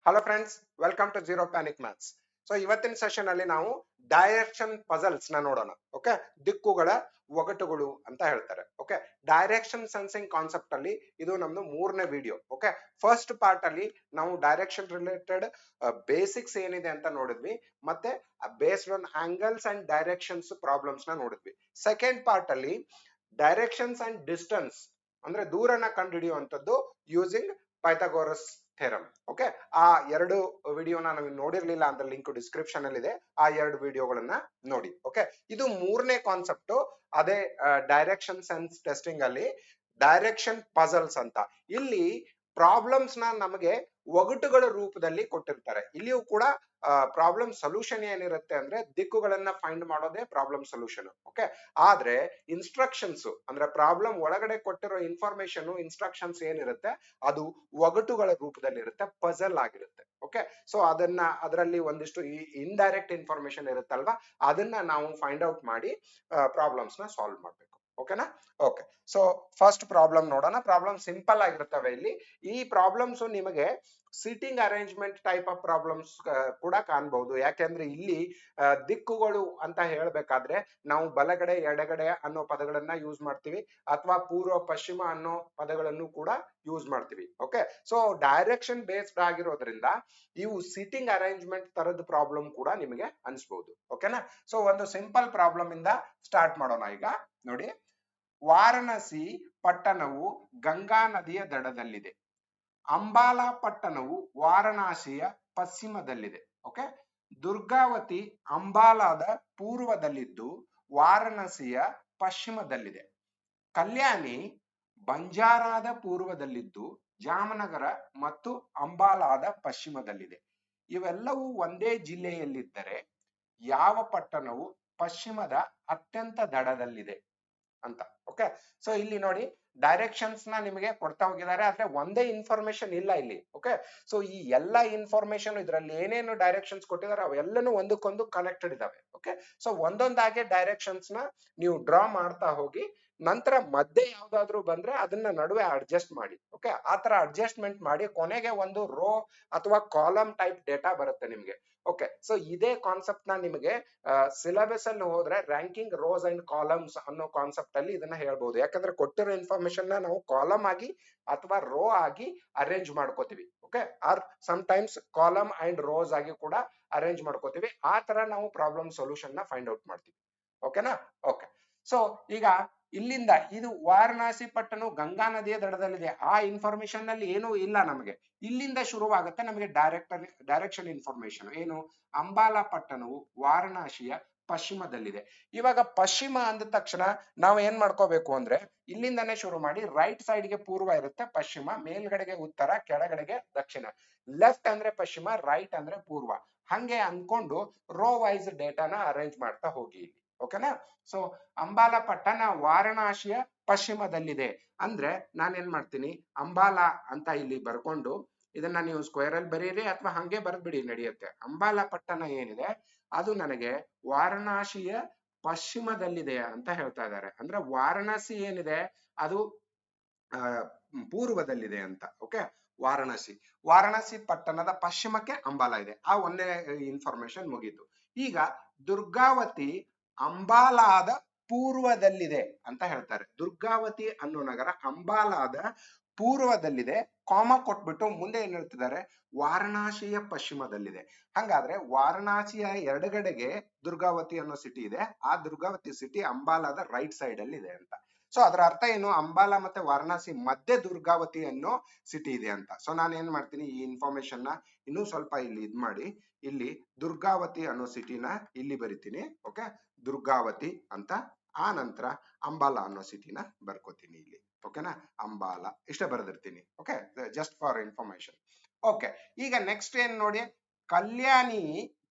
Hello friends, welcome to zero panic maths. So ಇವತ್ತಿನ session ಅಲ್ಲಿ ನಾವು ಡೈರೆಕ್ಷನ್ ಪಜಲ್ಸ್ ನ ನೋಡೋಣ. ಓಕೆ, ದಿಕ್ಕುಗಳ ಒಗಟುಗಳು ಅಂತ ಹೇಳ್ತಾರೆ. ಓಕೆ, ಡೈರೆಕ್ಷನ್ ಸೆನ್ಸಿಂಗ್ ಕಾನ್ಸೆಪ್ಟ್ ಅಲ್ಲಿ ಇದು ನಮ್ದು ಮೂರನೇ ವಿಡಿಯೋ. ಓಕೆ, ಫಸ್ಟ್ ಪಾರ್ಟ್ ಅಲ್ಲಿ ನಾವು ಡೈರೆಕ್ಷನ್ ರಿಲೇಟೆಡ್ ಬೇಸಿಕ್ಸ್ ಏನಿದೆ ಅಂತ ನೋಡಿದ್ವಿ, ಮತ್ತೆ based on angles and directions problems ನ ನೋಡಿದ್ವಿ. ಸೆಕೆಂಡ್ ಪಾರ್ಟ್ ಅಲ್ಲಿ ಡೈರೆಕ್ಷನ್ಸ್ ಅಂಡ್ ಡಿಸ್ಟೆನ್ಸ್ ಅಂದ್ರೆ ದೂರನ ಕಂಡುಹಿಡಿಯುವಂತದ್ದು ಯೂಸಿಂಗ್ ಪೈಥಾಗೋರಸ್ ಥೆರಮ್. ಓಕೆ, ಆ ಎರಡು ವಿಡಿಯೋನ ನಾವು ನೋಡಿರ್ಲಿಲ್ಲ ಅಂದ್ರೆ ಲಿಂಕ್ ಡಿಸ್ಕ್ರಿಪ್ಷನ್ ಅಲ್ಲಿ ಇದೆ. ಆ ಎರಡು ವಿಡಿಯೋಗಳನ್ನ ನೋಡಿ. ಓಕೆ, ಇದು ಮೂರನೇ ಕಾನ್ಸೆಪ್ಟ್. ಅದೇ ಡೈರೆಕ್ಷನ್ ಸೆನ್ಸ್ ಟೆಸ್ಟಿಂಗ್ ಅಲ್ಲಿ ಡೈರೆಕ್ಷನ್ ಪಜಲ್ಸ್ ಅಂತ. ಇಲ್ಲಿ ಪ್ರಾಬ್ಲಮ್ಸ್ ನ ನಮಗೆ ಒಗಟುಗಳ ರೂಪದಲ್ಲಿ ಕೊಟ್ಟಿರ್ತಾರೆ. ಇಲ್ಲಿಯೂ ಕೂಡ ಪ್ರಾಬ್ಲಮ್ ಸೊಲ್ಯೂಷನ್ ಏನಿರುತ್ತೆ ಅಂದ್ರೆ ದಿಕ್ಕುಗಳನ್ನ ಫೈಂಡ್ ಮಾಡೋದೇ ಪ್ರಾಬ್ಲಮ್ ಸೊಲ್ಯೂಷನ್. ಓಕೆ, ಆದ್ರೆ ಇನ್ಸ್ಟ್ರಕ್ಷನ್ಸ್ ಅಂದ್ರೆ ಪ್ರಾಬ್ಲಮ್ ಒಳಗಡೆ ಕೊಟ್ಟಿರೋ ಇನ್ಸ್ಟ್ರಕ್ಷನ್ಸ್ ಏನಿರುತ್ತೆ ಅದು ಒಗಟುಗಳ ರೂಪದಲ್ಲಿ ಇರುತ್ತೆ, ಪಜಲ್ ಆಗಿರುತ್ತೆ. ಓಕೆ, ಸೊ ಅದರಲ್ಲಿ ಒಂದಿಷ್ಟು ಇಂಡೈರೆಕ್ಟ್ ಇನ್ಫಾರ್ಮೇಶನ್ ಇರುತ್ತಲ್ವಾ, ಅದನ್ನ ನಾವು ಫೈಂಡ್ ಔಟ್ ಮಾಡಿ ಪ್ರಾಬ್ಲಮ್ಸ್ ನ ಸಾಲ್ವ್ ಮಾಡ್ಬೇಕು. ಓಕೆನಾ? ಓಕೆ, ಸೊ ಫಸ್ಟ್ ಪ್ರಾಬ್ಲಮ್ ನೋಡೋಣ. ಪ್ರಾಬ್ಲಮ್ ಸಿಂಪಲ್ ಆಗಿರ್ತವೆ. ಇಲ್ಲಿ ಈ ಪ್ರಾಬ್ಲಮ್ಸ್ ನಿಮಗೆ seating arrangement type of problems ಕೂಡ ಕಾಣಬಹುದು. ಯಾಕೆಂದ್ರೆ ಇಲ್ಲಿ ದಿಕ್ಕುಗಳು ಅಂತ ಹೇಳ್ಬೇಕಾದ್ರೆ ನಾವು ಬಲಗಡೆ ಎಡಗಡೆ ಅನ್ನೋ ಪದಗಳನ್ನ ಯೂಸ್ ಮಾಡ್ತೀವಿ, ಅಥವಾ ಪೂರ್ವ ಪಶ್ಚಿಮ ಅನ್ನೋ ಪದಗಳನ್ನು ಕೂಡ ಯೂಸ್ ಮಾಡ್ತೀವಿ. ಓಕೆ, ಸೊ ಡೈರೆಕ್ಷನ್ ಬೇಸ್ಡ್ ಆಗಿರೋದ್ರಿಂದ ಇವು ಸೀಟಿಂಗ್ ಅರೇಂಜ್ಮೆಂಟ್ ತರದ ಪ್ರಾಬ್ಲಮ್ ಕೂಡ ನಿಮಗೆ ಅನ್ಸ್ಬಹುದು. ಓಕೆನಾ? ಸೊ ಒಂದು ಸಿಂಪಲ್ ಪ್ರಾಬ್ಲಮ್ ಇಂದ ಸ್ಟಾರ್ಟ್ ಮಾಡೋಣ. ಈಗ ನೋಡಿ, ವಾರಣಾಸಿ ಪಟ್ಟಣವು ಗಂಗಾ ನದಿಯ ದಡದಲ್ಲಿದೆ. ಅಂಬಾಲಾ ಪಟ್ಟಣವು ವಾರಣಾಸಿಯ ಪಶ್ಚಿಮದಲ್ಲಿದೆ. ಓಕೆ, ದುರ್ಗಾವತಿ ಅಂಬಾಲಾದ ಪೂರ್ವದಲ್ಲಿದ್ದು ವಾರಣಾಸಿಯ ಪಶ್ಚಿಮದಲ್ಲಿದೆ. ಕಲ್ಯಾಣಿ ಬಂಜಾರಾದ ಪೂರ್ವದಲ್ಲಿದ್ದು ಜಾಮನಗರ ಮತ್ತು ಅಂಬಾಲಾದ ಪಶ್ಚಿಮದಲ್ಲಿದೆ. ಇವೆಲ್ಲವೂ ಒಂದೇ ಜಿಲ್ಲೆಯಲ್ಲಿದ್ದರೆ ಯಾವ ಪಟ್ಟಣವು ಪಶ್ಚಿಮದ ಅತ್ಯಂತ ದಡದಲ್ಲಿದೆ ಅಂತ. ಓಕೆ, ಸೊ ಇಲ್ಲಿ ನೋಡಿ, ಡೈರೆಕ್ಷನ್ಸ್ ನ ನಿಮಗೆ ಕೊಡ್ತಾ ಹೋಗಿದ್ದಾರೆ, ಆದ್ರೆ ಒಂದೇ ಇನ್ಫಾರ್ಮೇಶನ್ ಇಲ್ಲ ಇಲ್ಲಿ. ಓಕೆ, ಸೊ ಈ ಎಲ್ಲಾ ಇನ್ಫಾರ್ಮೇಶನ್ ಇದರಲ್ಲಿ ಏನೇನು ಡೈರೆಕ್ಷನ್ಸ್ ಕೊಟ್ಟಿದ್ದಾರೆ ಅವೆಲ್ಲನೂ ಒಂದಕ್ಕೊಂದು ಕನೆಕ್ಟೆಡ್ ಇದಾವೆ. ಓಕೆ, ಸೊ ಒಂದೊಂದಾಗೆ ಡೈರೆಕ್ಷನ್ಸ್ ನ ನೀವು ಡ್ರಾ ಮಾಡ್ತಾ ಹೋಗಿ, ನಂತರ ಮಧ್ಯೆ ಯಾವ್ದಾದ್ರು ಬಂದ್ರೆ ಅದನ್ನ ನಡುವೆ ಅಡ್ಜಸ್ಟ್ ಮಾಡಿ. ಓಕೆ, ಆತರ ಅಡ್ಜಸ್ಟ್ಮೆಂಟ್ ಮಾಡಿ ಕೊನೆಗೆ ಒಂದು ರೋ ಅಥವಾ ಕಾಲಮ್ ಟೈಪ್ ಡೇಟಾ ಬರುತ್ತೆ ನಿಮ್ಗೆ. ಓಕೆ, ಸೊ ಇದೇ ಕಾನ್ಸೆಪ್ಟ್ ನ ನಿಮಗೆ ಸಿಲೆಬಸ್ ಅಲ್ಲಿ ಹೋದ್ರೆ ರ್ಯಾಂಕಿಂಗ್ ರೋಸ್ ಅಂಡ್ ಕಾಲಮ್ಸ್ ಅನ್ನೋ ಕಾನ್ಸೆಪ್ಟ್ ಅಲ್ಲಿ ಇದನ್ನ ಹೇಳ್ಬಹುದು. ಯಾಕಂದ್ರೆ ಕೊಟ್ಟಿರೋ ಇನ್ಫಾರ್ಮೇಶನ್ ನ ನಾವು ಕಾಲಮ್ ಆಗಿ ಅಥವಾ ರೋ ಆಗಿ ಅರೇಂಜ್ ಮಾಡ್ಕೋತೀವಿ. Okay, or sometimes column and rows ಆಗಿ ಕೂಡ ಅರೇಂಜ್ ಮಾಡ್ಕೋತೀವಿ. ಆ ತರ ನಾವು ಪ್ರಾಬ್ಲಮ್ ಸೊಲ್ಯೂಷನ್ ನ ಫೈಂಡ್ ಔಟ್ ಮಾಡ್ತೀವಿ. ಓಕೆನಾ? ಓಕೆ, ಸೊ ಈಗ ಇಲ್ಲಿಂದ ಇದು ವಾರಣಾಸಿ ಪಟ್ಟಣ ಗಂಗಾ ನದಿಯ ದಡದಲ್ಲಿದೆ. ಆ ಇನ್ಫಾರ್ಮೇಶನ್ ನಲ್ಲಿ ಏನೂ ಇಲ್ಲ ನಮಗೆ. ಇಲ್ಲಿಂದ ಶುರುವಾಗುತ್ತೆ ನಮಗೆ ಡೈರೆಕ್ಷನ್ ಇನ್ಫಾರ್ಮೇಶನ್. ಏನು? ಅಂಬಾಲಾ ಪಟ್ಟಣವು ವಾರಣಾಸಿಯ ಪಶ್ಚಿಮದಲ್ಲಿದೆ. ಇವಾಗ ಪಶ್ಚಿಮ ಅಂದ ತಕ್ಷಣ ನಾವು ಏನ್ ಮಾಡ್ಕೋಬೇಕು ಅಂದ್ರೆ ಇಲ್ಲಿಂದಾನೇ ಶುರು ಮಾಡಿ ರೈಟ್ ಸೈಡ್ ಗೆ ಪೂರ್ವ ಇರುತ್ತೆ, ಪಶ್ಚಿಮ, ಮೇಲ್ಗಡೆಗೆ ಉತ್ತರ, ಕೆಳಗಡೆಗೆ ದಕ್ಷಿಣ. ಲೆಫ್ಟ್ ಅಂದ್ರೆ ಪಶ್ಚಿಮ, ರೈಟ್ ಅಂದ್ರೆ ಪೂರ್ವ. ಹಂಗೆ ಅನ್ಕೊಂಡು ರೋ ವೈಸ್ ಡೇಟಾನ ಅರೇಂಜ್ ಮಾಡ್ತಾ ಹೋಗಿ. ಓಕೆನಾ? ಸೊ ಅಂಬಾಲಾ ಪಟ್ಟಣ ವಾರಣಾಸಿಯ ಪಶ್ಚಿಮದಲ್ಲಿದೆ ಅಂದ್ರೆ ನಾನೇನ್ ಮಾಡ್ತೀನಿ, ಅಂಬಾಲಾ ಅಂತ ಇಲ್ಲಿ ಬರ್ಕೊಂಡು ಇದನ್ನ ನೀವು ಸ್ಕ್ವೇರ್ ಅಲ್ಲಿ ಬರೀರಿ ಅಥವಾ ಹಂಗೆ ಬರ್ದ್ಬಿಡಿ, ನಡೆಯುತ್ತೆ. ಅಂಬಾಲಾ ಪಟ್ಟಣ ಏನಿದೆ ಅದು ನನಗೆ ವಾರಣಾಸಿಯ ಪಶ್ಚಿಮದಲ್ಲಿದೆ ಅಂತ ಹೇಳ್ತಾ ಇದ್ದಾರೆ. ಅಂದ್ರೆ ವಾರಣಾಸಿ ಏನಿದೆ ಅದು ಪೂರ್ವದಲ್ಲಿದೆ ಅಂತ. ಓಕೆ, ವಾರಣಾಸಿ ಪಟ್ಟಣದ ಪಶ್ಚಿಮಕ್ಕೆ ಅಂಬಾಲಾ ಇದೆ. ಆ ಒಂದೇ ಇನ್ಫಾರ್ಮೇಶನ್ ಮುಗೀತು. ಈಗ ದುರ್ಗಾವತಿ ಅಂಬಾಲಾದ ಪೂರ್ವದಲ್ಲಿದೆ ಅಂತ ಹೇಳ್ತಾರೆ. ದುರ್ಗಾವತಿ ಅನ್ನೋ ನಗರ ಅಂಬಾಲಾದ ಪೂರ್ವದಲ್ಲಿದೆ, ಕಾಮ ಕೊಟ್ಬಿಟ್ಟು ಮುಂದೆ ಏನ್ ಹೇಳ್ತಿದ್ದಾರೆ, ವಾರಣಾಸಿಯ ಪಶ್ಚಿಮದಲ್ಲಿದೆ. ಹಂಗಾದ್ರೆ ವಾರಣಾಸಿಯ ಎಡಗಡೆಗೆ ದುರ್ಗಾವತಿ ಅನ್ನೋ ಸಿಟಿ ಇದೆ. ಆ ದುರ್ಗಾವತಿ ಸಿಟಿ ಅಂಬಾಲಾದ ರೈಟ್ ಸೈಡ್ ಅಲ್ಲಿ ಇದೆ ಅಂತ. ಸೊ ಅದರ ಅರ್ಥ ಏನು? ಅಂಬಾಲಾ ಮತ್ತೆ ವಾರಣಾಸಿ ಮಧ್ಯೆ ದುರ್ಗಾವತಿ ಅನ್ನೋ ಸಿಟಿ ಇದೆ ಅಂತ. ಸೊ ನಾನು ಏನ್ ಮಾಡ್ತೀನಿ, ಈ ಇನ್ಫಾರ್ಮೇಶನ್ ನ ಇನ್ನೂ ಸ್ವಲ್ಪ ಇಲ್ಲಿ ಇದ್ ಮಾಡಿ, ಇಲ್ಲಿ ದುರ್ಗಾವತಿ ಅನ್ನೋ ಸಿಟಿನ ಇಲ್ಲಿ ಬರಿತೀನಿ. ಓಕೆ, ದುರ್ಗಾವತಿ ಅಂತ. ಆ ನಂತರ ಅಂಬಾಲಾ ಅನ್ನೋ ಸಿಟಿನ ಬರ್ಕೋತೀನಿ ಇಲ್ಲಿ. ಓಕೆನಾ? ಅಂಬಾಲಾ ಇಷ್ಟ ಬರೆದಿರ್ತೀನಿ. Okay, just for information. Okay, ಈಗ ನೆಕ್ಸ್ಟ್ ಏನ್ ನೋಡಿ, ಕಲ್ಯಾಣಿ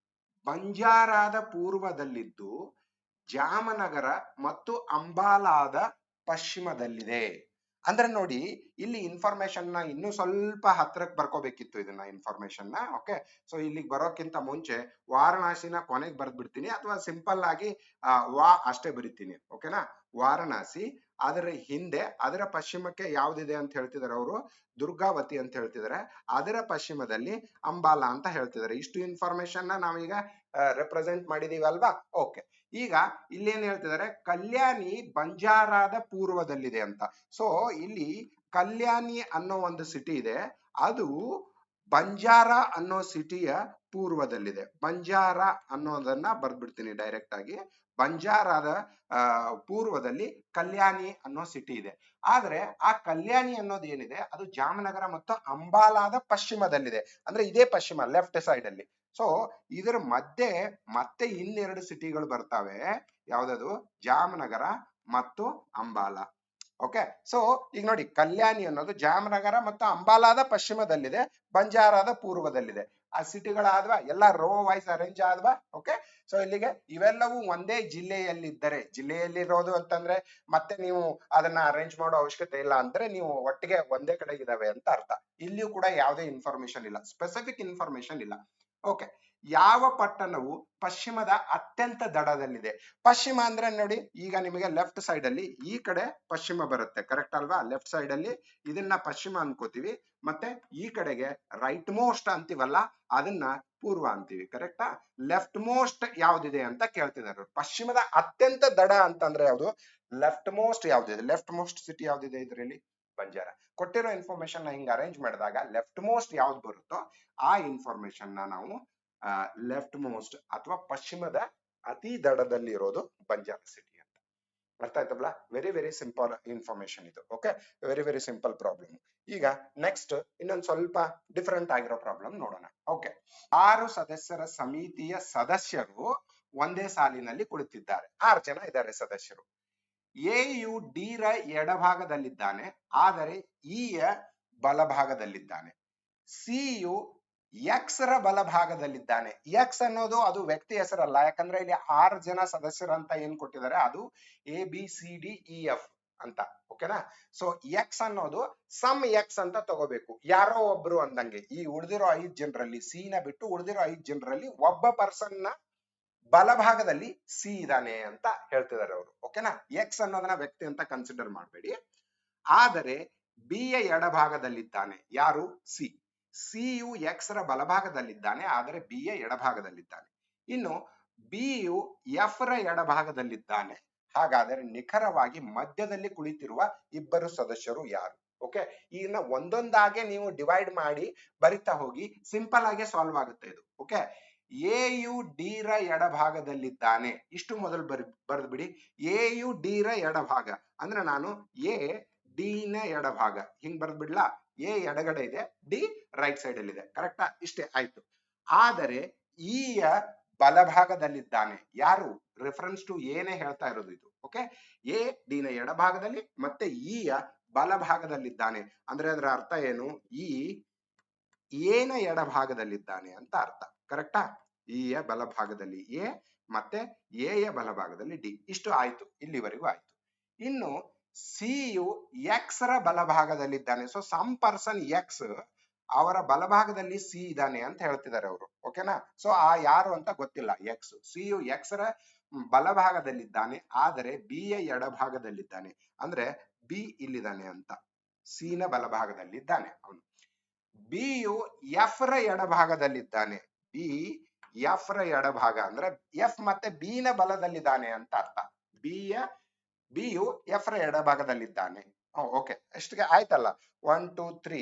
ಬಂಜಾರಾದ ಪೂರ್ವದಲ್ಲಿದ್ದು ಜಾಮನಗರ ಮತ್ತು ಅಂಬಾಲಾದ ಪಶ್ಚಿಮದಲ್ಲಿದೆ. ಅಂದ್ರೆ ನೋಡಿ, ಇಲ್ಲಿ ಇನ್ಫಾರ್ಮೇಶನ್ ನ ಇನ್ನೂ ಸ್ವಲ್ಪ ಹತ್ರಕ್ಕೆ ಬರ್ಕೋಬೇಕಿತ್ತು ಇದನ್ನ ಇನ್ಫಾರ್ಮೇಶನ್ ನ. ಓಕೆ, ಸೊ ಇಲ್ಲಿಗೆ ಬರೋಕ್ಕಿಂತ ಮುಂಚೆ ವಾರಣಾಸಿನ ಕೊನೆಗೆ ಬರ್ದ್ಬಿಡ್ತೀನಿ, ಅಥವಾ ಸಿಂಪಲ್ ಆಗಿ ವಾ ಅಷ್ಟೇ ಬರಿತೀನಿ. ಓಕೆನಾ? ವಾರಣಾಸಿ ಅದರ ಹಿಂದೆ ಅದರ ಪಶ್ಚಿಮಕ್ಕೆ ಯಾವ್ದಿದೆ ಅಂತ ಹೇಳ್ತಿದಾರೆ ಅವರು, ದುರ್ಗಾವತಿ ಅಂತ ಹೇಳ್ತಿದಾರೆ. ಅದರ ಪಶ್ಚಿಮದಲ್ಲಿ ಅಂಬಾಲಾ ಅಂತ ಹೇಳ್ತಿದಾರೆ. ಇಷ್ಟು ಇನ್ಫಾರ್ಮೇಶನ್ ನಾವೀಗ ರೆಪ್ರೆಸೆಂಟ್ ಮಾಡಿದೀವಿ ಅಲ್ವಾ. ಓಕೆ, ಈಗ ಇಲ್ಲಿ ಏನ್ ಹೇಳ್ತಿದಾರೆ, ಕಲ್ಯಾಣಿ ಬಂಜಾರಾದ ಪೂರ್ವದಲ್ಲಿದೆ ಅಂತ. ಸೊ ಇಲ್ಲಿ ಕಲ್ಯಾಣಿ ಅನ್ನೋ ಒಂದು ಸಿಟಿ ಇದೆ, ಅದು ಬಂಜಾರ ಅನ್ನೋ ಸಿಟಿಯ ಪೂರ್ವದಲ್ಲಿದೆ. ಬಂಜಾರ ಅನ್ನೋದನ್ನ ಬರ್ದ್ಬಿಡ್ತೀನಿ ಡೈರೆಕ್ಟ್ ಆಗಿ. ಬಂಜಾರಾದ ಪೂರ್ವದಲ್ಲಿ ಕಲ್ಯಾಣಿ ಅನ್ನೋ ಸಿಟಿ ಇದೆ. ಆದ್ರೆ ಆ ಕಲ್ಯಾಣಿ ಅನ್ನೋದು ಏನಿದೆ ಅದು ಜಾಮನಗರ ಮತ್ತು ಅಂಬಾಲಾದ ಪಶ್ಚಿಮದಲ್ಲಿದೆ. ಅಂದ್ರೆ ಇದೇ ಪಶ್ಚಿಮ, ಲೆಫ್ಟ್ ಸೈಡ್ ಅಲ್ಲಿ. ಸೊ ಇದರ ಮಧ್ಯೆ ಮತ್ತೆ ಇನ್ನೆರಡು ಸಿಟಿಗಳು ಬರ್ತಾವೆ. ಯಾವ್ದದು, ಜಾಮನಗರ ಮತ್ತು ಅಂಬಾಲಾ. ಓಕೆ, ಸೊ ಈಗ ನೋಡಿ, ಕಲ್ಯಾಣಿ ಅನ್ನೋದು ಜಾಮನಗರ ಮತ್ತು ಅಂಬಾಲಾದ ಪಶ್ಚಿಮದಲ್ಲಿದೆ, ಬಂಜಾರಾದ ಪೂರ್ವದಲ್ಲಿದೆ. ಆ ಸಿಟಿಗಳಾದ್ವಾ, ಎಲ್ಲ ರೋ ವೈಸ್ ಅರೇಂಜ್ ಆದ್ವಾ. ಓಕೆ, ಸೊ ಇಲ್ಲಿಗೆ ಇವೆಲ್ಲವೂ ಒಂದೇ ಜಿಲ್ಲೆಯಲ್ಲಿದ್ದರೆ, ಜಿಲ್ಲೆಯಲ್ಲಿರೋದು ಅಂತಂದ್ರೆ ಮತ್ತೆ ನೀವು ಅದನ್ನ ಅರೇಂಜ್ ಮಾಡೋ ಅವಶ್ಯಕತೆ ಇಲ್ಲ, ಅಂದ್ರೆ ನೀವು ಒಟ್ಟಿಗೆ ಒಂದೇ ಕಡೆ ಇದಾವೆ ಅಂತ ಅರ್ಥ. ಇಲ್ಲಿಯೂ ಕೂಡ ಯಾವುದೇ ಇನ್ಫಾರ್ಮೇಶನ್ ಇಲ್ಲ, ಸ್ಪೆಸಿಫಿಕ್ ಇನ್ಫಾರ್ಮೇಶನ್ ಇಲ್ಲ. ಓಕೆ, ಯಾವ ಪಟ್ಟಣವು ಪಶ್ಚಿಮದ ಅತ್ಯಂತ ದಡದಲ್ಲಿದೆ? ಪಶ್ಚಿಮ ಅಂದ್ರೆ ನೋಡಿ, ಈಗ ನಿಮಗೆ ಲೆಫ್ಟ್ ಸೈಡ್ ಅಲ್ಲಿ ಈ ಕಡೆ ಪಶ್ಚಿಮ ಬರುತ್ತೆ, ಕರೆಕ್ಟ್ ಅಲ್ವಾ? ಲೆಫ್ಟ್ ಸೈಡ್ ಅಲ್ಲಿ ಇದನ್ನ ಪಶ್ಚಿಮ ಅನ್ಕೋತೀವಿ, ಮತ್ತೆ ಈ ಕಡೆಗೆ ರೈಟ್ ಮೋಸ್ಟ್ ಅಂತೀವಲ್ಲ ಅದನ್ನ ಪೂರ್ವ ಅಂತೀವಿ, ಕರೆಕ್ಟಾ? ಲೆಫ್ಟ್ ಮೋಸ್ಟ್ ಯಾವ್ದಿದೆ ಅಂತ ಕೇಳ್ತಿದ್ದಾರೆ. ಪಶ್ಚಿಮದ ಅತ್ಯಂತ ದಡ ಅಂತಂದ್ರೆ ಯಾವ್ದು? ಲೆಫ್ಟ್ ಮೋಸ್ಟ್ ಯಾವ್ದಿದೆ? ಲೆಫ್ಟ್ ಮೋಸ್ಟ್ ಸಿಟಿ ಯಾವ್ದಿದೆ ಇದರಲ್ಲಿ? ಬಂಜಾರ. ಕೊಟ್ಟಿರೋ ಇನ್ಫಾರ್ಮೇಶನ್ ಹಿಂಗ್ ಅರೇಂಜ್ ಮಾಡಿದಾಗ ಲೆಫ್ಟ್ ಮೋಸ್ಟ್ ಯಾವ್ದು ಬರುತ್ತೋ ಆ ಇನ್ಫಾರ್ಮೇಶನ್ ನಾವು ಲೆಫ್ಟ್ ಮೋಸ್ಟ್ ಅಥವಾ ಪಶ್ಚಿಮದ ಅತಿ ದಡದಲ್ಲಿ ಇರೋದು ಬಂಜಾರ ಸಿಟಿ ಅಂತ. ಅರ್ಥ ಆಯ್ತಲ್ಲ? ವೆರಿ ವೆರಿ ಸಿಂಪಲ್ ಇನ್ಫಾರ್ಮೇಶನ್ ಇದು. Okay, very very simple problem. ಈಗ ನೆಕ್ಸ್ಟ್ ಇನ್ನೊಂದು ಸ್ವಲ್ಪ ಡಿಫರೆಂಟ್ ಆಗಿರೋ ಪ್ರಾಬ್ಲಮ್ ನೋಡೋಣ. ಓಕೆ, 6 ಸದಸ್ಯರ ಸಮಿತಿಯ ಸದಸ್ಯರು ಒಂದೇ ಸಾಲಿನಲ್ಲಿ ಕುಳಿತಿದ್ದಾರೆ. 6 ಜನ ಇದ್ದಾರೆ ಸದಸ್ಯರು. ಎ ಯು ಡಿ ರ ಎಡಭಾಗದಲ್ಲಿದ್ದಾನೆ, ಆದರೆ ಇ ಯ ಬಲಭಾಗದಲ್ಲಿದ್ದಾನೆ. ಸಿ ಯು ಎಕ್ಸ್ ರ ಬಲಭಾಗದಲ್ಲಿದ್ದಾನೆ. ಎಕ್ಸ್ ಅನ್ನೋದು ಅದು ವ್ಯಕ್ತಿ ಹೆಸರಲ್ಲ, ಯಾಕಂದ್ರೆ ಇಲ್ಲಿ 6 ಜನ ಸದಸ್ಯರಂತ ಏನ್ ಕೊಟ್ಟಿದ್ದಾರೆ ಅದು ABCDEF ಅಂತ. ಓಕೆನಾ? ಸೊ ಎಕ್ಸ್ ಅನ್ನೋದು ಸಮ್ ಎಕ್ಸ್ ಅಂತ ತಗೋಬೇಕು, ಯಾರೋ ಒಬ್ರು ಅಂದಂಗೆ. ಈ ಉಳಿದಿರೋ 5 ಜನರಲ್ಲಿ, ಸಿ ನ ಬಿಟ್ಟು ಉಳಿದಿರೋ 5 ಜನರಲ್ಲಿ ಒಬ್ಬ ಪರ್ಸನ್ ನ ಬಲಭಾಗದಲ್ಲಿ ಸಿ ಇದಾನೆ ಅಂತ ಹೇಳ್ತಿದ್ದಾರೆ ಅವರು. ಓಕೆನಾ? ಎಕ್ಸ್ ಅನ್ನೋದನ್ನ ವ್ಯಕ್ತಿ ಅಂತ ಕನ್ಸಿಡರ್ ಮಾಡಬೇಡಿ. ಆದರೆ ಬಿ ಯ ಎಡಭಾಗದಲ್ಲಿದ್ದಾನೆ ಯಾರು? ಸಿ. ಸಿ ಯು ಎಕ್ಸ್ ರ ಬಲಭಾಗದಲ್ಲಿದ್ದಾನೆ, ಆದರೆ ಬಿ ಯ ಎಡಭಾಗದಲ್ಲಿದ್ದಾನೆ. ಇನ್ನು ಬಿ ಯು ಎಫ್ ರ ಎಡಭಾಗದಲ್ಲಿದ್ದಾನೆ. ಹಾಗಾದರೆ ನಿಖರವಾಗಿ ಮಧ್ಯದಲ್ಲಿ ಕುಳಿತಿರುವ ಇಬ್ಬರು ಸದಸ್ಯರು ಯಾರು? ಓಕೆ, ಇದನ್ನ ಒಂದೊಂದಾಗೆ ನೀವು ಡಿವೈಡ್ ಮಾಡಿ ಬರಿತಾ ಹೋಗಿ, ಸಿಂಪಲ್ ಆಗಿ ಸಾಲ್ವ್ ಆಗುತ್ತೆ ಇದು. ಓಕೆ, ಎ ಯು ಡಿ ರ ಎಡಭಾಗದಲ್ಲಿದ್ದಾನೆ, ಇಷ್ಟು ಮೊದಲು ಬರೆದು ಬಿಡಿ. ಎ ಯು ಡಿ ರ ಎಡಭಾಗ ಅಂದ್ರೆ ನಾನು ಎ ಡಿ ನ ಎಡಭಾಗ ಹಿಂಗ್ ಬರೆದ್ ಬಿಡ್ಲಾ? ಎ ಎಡಗಡೆ ಇದೆ, ಡಿ ರೈಟ್ ಸೈಡ್ ಅಲ್ಲಿ ಇದೆ, ಕರೆಕ್ಟಾ? ಇಷ್ಟೇ ಆಯ್ತು. ಆದರೆ ಇ ಯ ಬಲಭಾಗದಲ್ಲಿದ್ದಾನೆ ಯಾರು? ರೆಫರೆನ್ಸ್ ಟು ಏನೇ ಹೇಳ್ತಾ ಇರೋದು ಇದು. ಓಕೆ, ಎ ಡಿ ನ ಎಡಭಾಗದಲ್ಲಿ ಮತ್ತೆ ಇ ಯ ಬಲಭಾಗದಲ್ಲಿದ್ದಾನೆ ಅಂದ್ರೆ ಅದರ ಅರ್ಥ ಏನು? ಈ ಎ ನ ಎಡಭಾಗದಲ್ಲಿದ್ದಾನೆ ಅಂತ ಅರ್ಥ, ಕರೆಕ್ಟಾ? ಇ ಯ ಬಲಭಾಗದಲ್ಲಿ ಎ ಮತ್ತೆ ಎ ಯ ಬಲಭಾಗದಲ್ಲಿ ಡಿ. ಇಷ್ಟು ಆಯ್ತು, ಇಲ್ಲಿವರೆಗೂ ಆಯ್ತು. ಇನ್ನು ಸಿ ಯು ಎಕ್ಸ್ ರ ಬಲಭಾಗದಲ್ಲಿದ್ದಾನೆ. ಸೊ ಸಮ್ ಪರ್ಸನ್ ಎಕ್ಸ್, ಅವರ ಬಲಭಾಗದಲ್ಲಿ ಸಿ ಇದ್ದಾನೆ ಅಂತ ಹೇಳ್ತಿದ್ದಾರೆ ಅವರು. ಓಕೆನಾ? ಸೊ ಆ ಯಾರು ಅಂತ ಗೊತ್ತಿಲ್ಲ. ಎಕ್ಸ್, ಸಿ ಯು ಎಕ್ಸ್ ರ ಬಲಭಾಗದಲ್ಲಿದ್ದಾನೆ, ಆದರೆ ಬಿ ಯ ಎಡಭಾಗದಲ್ಲಿದ್ದಾನೆ. ಅಂದ್ರೆ ಬಿ ಇಲ್ಲಿದ್ದಾನೆ ಅಂತ, ಸಿ ನ ಬಲಭಾಗದಲ್ಲಿದ್ದಾನೆ ಅವನು. ಬಿ ಯು ಎಫ್ ರ ಎಡಭಾಗದಲ್ಲಿದ್ದಾನೆ. ಬಿ ಎಫ್ ರ ಎಡಭಾಗ ಅಂದ್ರೆ ಎಫ್ ಮತ್ತೆ ಬಿ ನ ಬಲದಲ್ಲಿದ್ದಾನೆ ಅಂತ ಅರ್ಥ. ಬಿ ಯು ಎಫ್ ರ ಎಡಭಾಗದಲ್ಲಿದ್ದಾನೆ. ಓಕೆ, ಎಷ್ಟಿಗೆ ಆಯ್ತಲ್ಲ? 1 2 3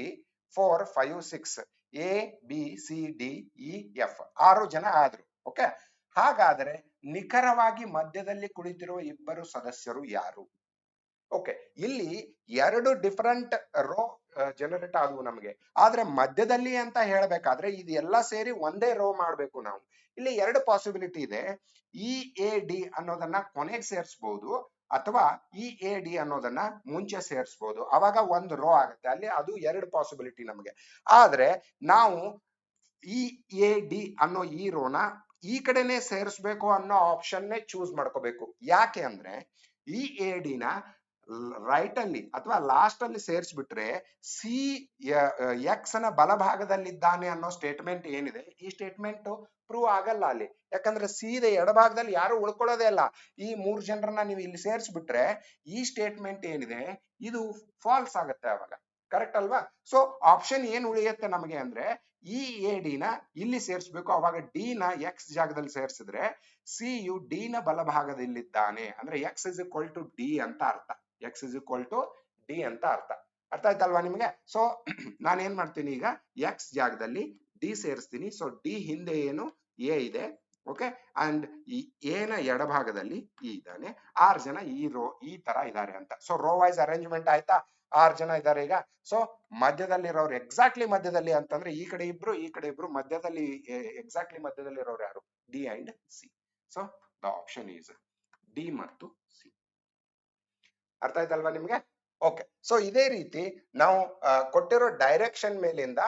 4 5 6 A B C D E F 6 ಜನ ಆದ್ರು. ಓಕೆ, ಹಾಗಾದರೆ ನಿಖರವಾಗಿ ಮಧ್ಯದಲ್ಲಿ ಕುಳಿತಿರುವ ಇಬ್ಬರು ಸದಸ್ಯರು ಯಾರು? ಓಕೆ, ಇಲ್ಲಿ 2 ಡಿಫರೆಂಟ್ ರೋ ಜನರೇಟ್ ಆದವು ನಮಗೆ. ಆದ್ರೆ ಮಧ್ಯದಲ್ಲಿ ಅಂತ ಹೇಳ್ಬೇಕಾದ್ರೆ ಇದೆಲ್ಲ ಸೇರಿ ಒಂದೇ ರೋ ಮಾಡ್ಬೇಕು ನಾವು. ಇಲ್ಲಿ 2 ಪಾಸಿಬಿಲಿಟಿ ಇದೆ. ಇ ಎ ಡಿ ಅನ್ನೋದನ್ನ ಕೊನೆಗೆ ಸೇರಿಸಬಹುದು, ಅಥವಾ ಇ ಎ ಡಿ ಅನ್ನೋದನ್ನ ಮುಂಚೆ ಸೇರಿಸಬಹುದು. ಅವಾಗ ಒಂದು ರೋ ಆಗುತ್ತೆ ಅಲ್ಲಿ. ಅದು 2 ಪಾಸಿಬಿಲಿಟಿ ನಮಗೆ. ಆದ್ರೆ ನಾವು ಇ ಎ ಡಿ ಅನ್ನೋ ಈ ರೋನ ಈ ಕಡೆನೆ ಸೇರಿಸ್ಬೇಕು ಅನ್ನೋ ಆಪ್ಷನ್ನೇ ಚೂಸ್ ಮಾಡ್ಕೋಬೇಕು. ಯಾಕೆ ಅಂದ್ರೆ ಇ ಎ ಡಿ ನ ರೈಟ್ ಅಲ್ಲಿ ಅಥವಾ ಲಾಸ್ಟ್ ಅಲ್ಲಿ ಸೇರಿಸ್ಬಿಟ್ರೆ ಸಿ ಎಕ್ಸ್ ನ ಬಲಭಾಗದಲ್ಲಿದ್ದಾನೆ ಅನ್ನೋ ಸ್ಟೇಟ್ಮೆಂಟ್ ಏನಿದೆ, ಈ ಸ್ಟೇಟ್ಮೆಂಟ್ ಪ್ರೂವ್ ಆಗಲ್ಲ ಅಲ್ಲಿ. ಯಾಕಂದ್ರೆ ಸೀದೆ ಎಡಭಾಗದಲ್ಲಿ ಯಾರು ಉಳ್ಕೊಳ್ಳೋದೇ ಅಲ್ಲ. ಈ 3 ಜನರನ್ನ ನೀವು ಇಲ್ಲಿ ಸೇರಿಸ್ಬಿಟ್ರೆ ಈ ಸ್ಟೇಟ್ಮೆಂಟ್ ಏನಿದೆ ಇದು ಫಾಲ್ಸ್ ಆಗುತ್ತೆ ಅವಾಗ. ಕರೆಕ್ಟ್ ಅಲ್ವಾ? ಸೊ ಆಪ್ಷನ್ ಏನ್ ಉಳಿಯುತ್ತೆ ನಮಗೆ ಅಂದ್ರೆ ಈ ಎ ಡಿ ನ ಇಲ್ಲಿ ಸೇರಿಸ್ಬೇಕು. ಅವಾಗ ಡಿ ನ ಎಕ್ಸ್ ಜಾಗದಲ್ಲಿ ಸೇರಿಸಿದ್ರೆ ಸಿ ಯು ಡಿ ನ ಬಲಭಾಗದಲ್ಲಿದ್ದಾನೆ ಅಂದ್ರೆ x is equal to D ಅಂತ ಅರ್ಥ. X is equal to D ಅಂತ ಅರ್ಥ. ಅರ್ಥ ಆಯ್ತಲ್ವಾ ನಿಮಗೆ? ಸೊ ನಾನು ಏನ್ ಮಾಡ್ತೀನಿ, ಈಗ ಎಕ್ಸ್ ಜಾಗದಲ್ಲಿ ಡಿ ಸೇರಿಸ್ತೀನಿ. ಸೊ ಡಿ ಹಿಂದೆ ಏನು ಎ ಇದೆ, ಓಕೆ, ಅಂಡ್ ಈ ಎ ನ ಎಡಭಾಗದಲ್ಲಿ ಇ ಇದ್ದಾನೆ. 6 ಜನ ಈ ತರ ಇದ್ದಾರೆ ಅಂತ. ಸೊ ರೋ ವೈಸ್ ಅರೇಂಜ್ಮೆಂಟ್ ಆಯ್ತಾ? 6 ಜನ ಇದ್ದಾರೆ ಈಗ. ಸೊ ಮಧ್ಯದಲ್ಲಿರೋರು ಎಕ್ಸಾಕ್ಟ್ಲಿ ಮಧ್ಯದಲ್ಲಿ ಅಂತಂದ್ರೆ ಈ ಕಡೆ ಇಬ್ರು, ಈ ಕಡೆ ಇಬ್ರು, ಮಧ್ಯದಲ್ಲಿ ಎಕ್ಸಾಕ್ಟ್ಲಿ ಮಧ್ಯದಲ್ಲಿರೋರು ಯಾರು? D and C. So the option is D ಮತ್ತು ಸಿ. ಅರ್ಥ ಆಯ್ತಲ್ವಾ ನಿಮ್ಗೆ? ಓಕೆ. ಸೊ ಇದೇ ರೀತಿ ನಾವು ಕೊಟ್ಟಿರೋ ಡೈರೆಕ್ಷನ್ ಮೇಲಿಂದ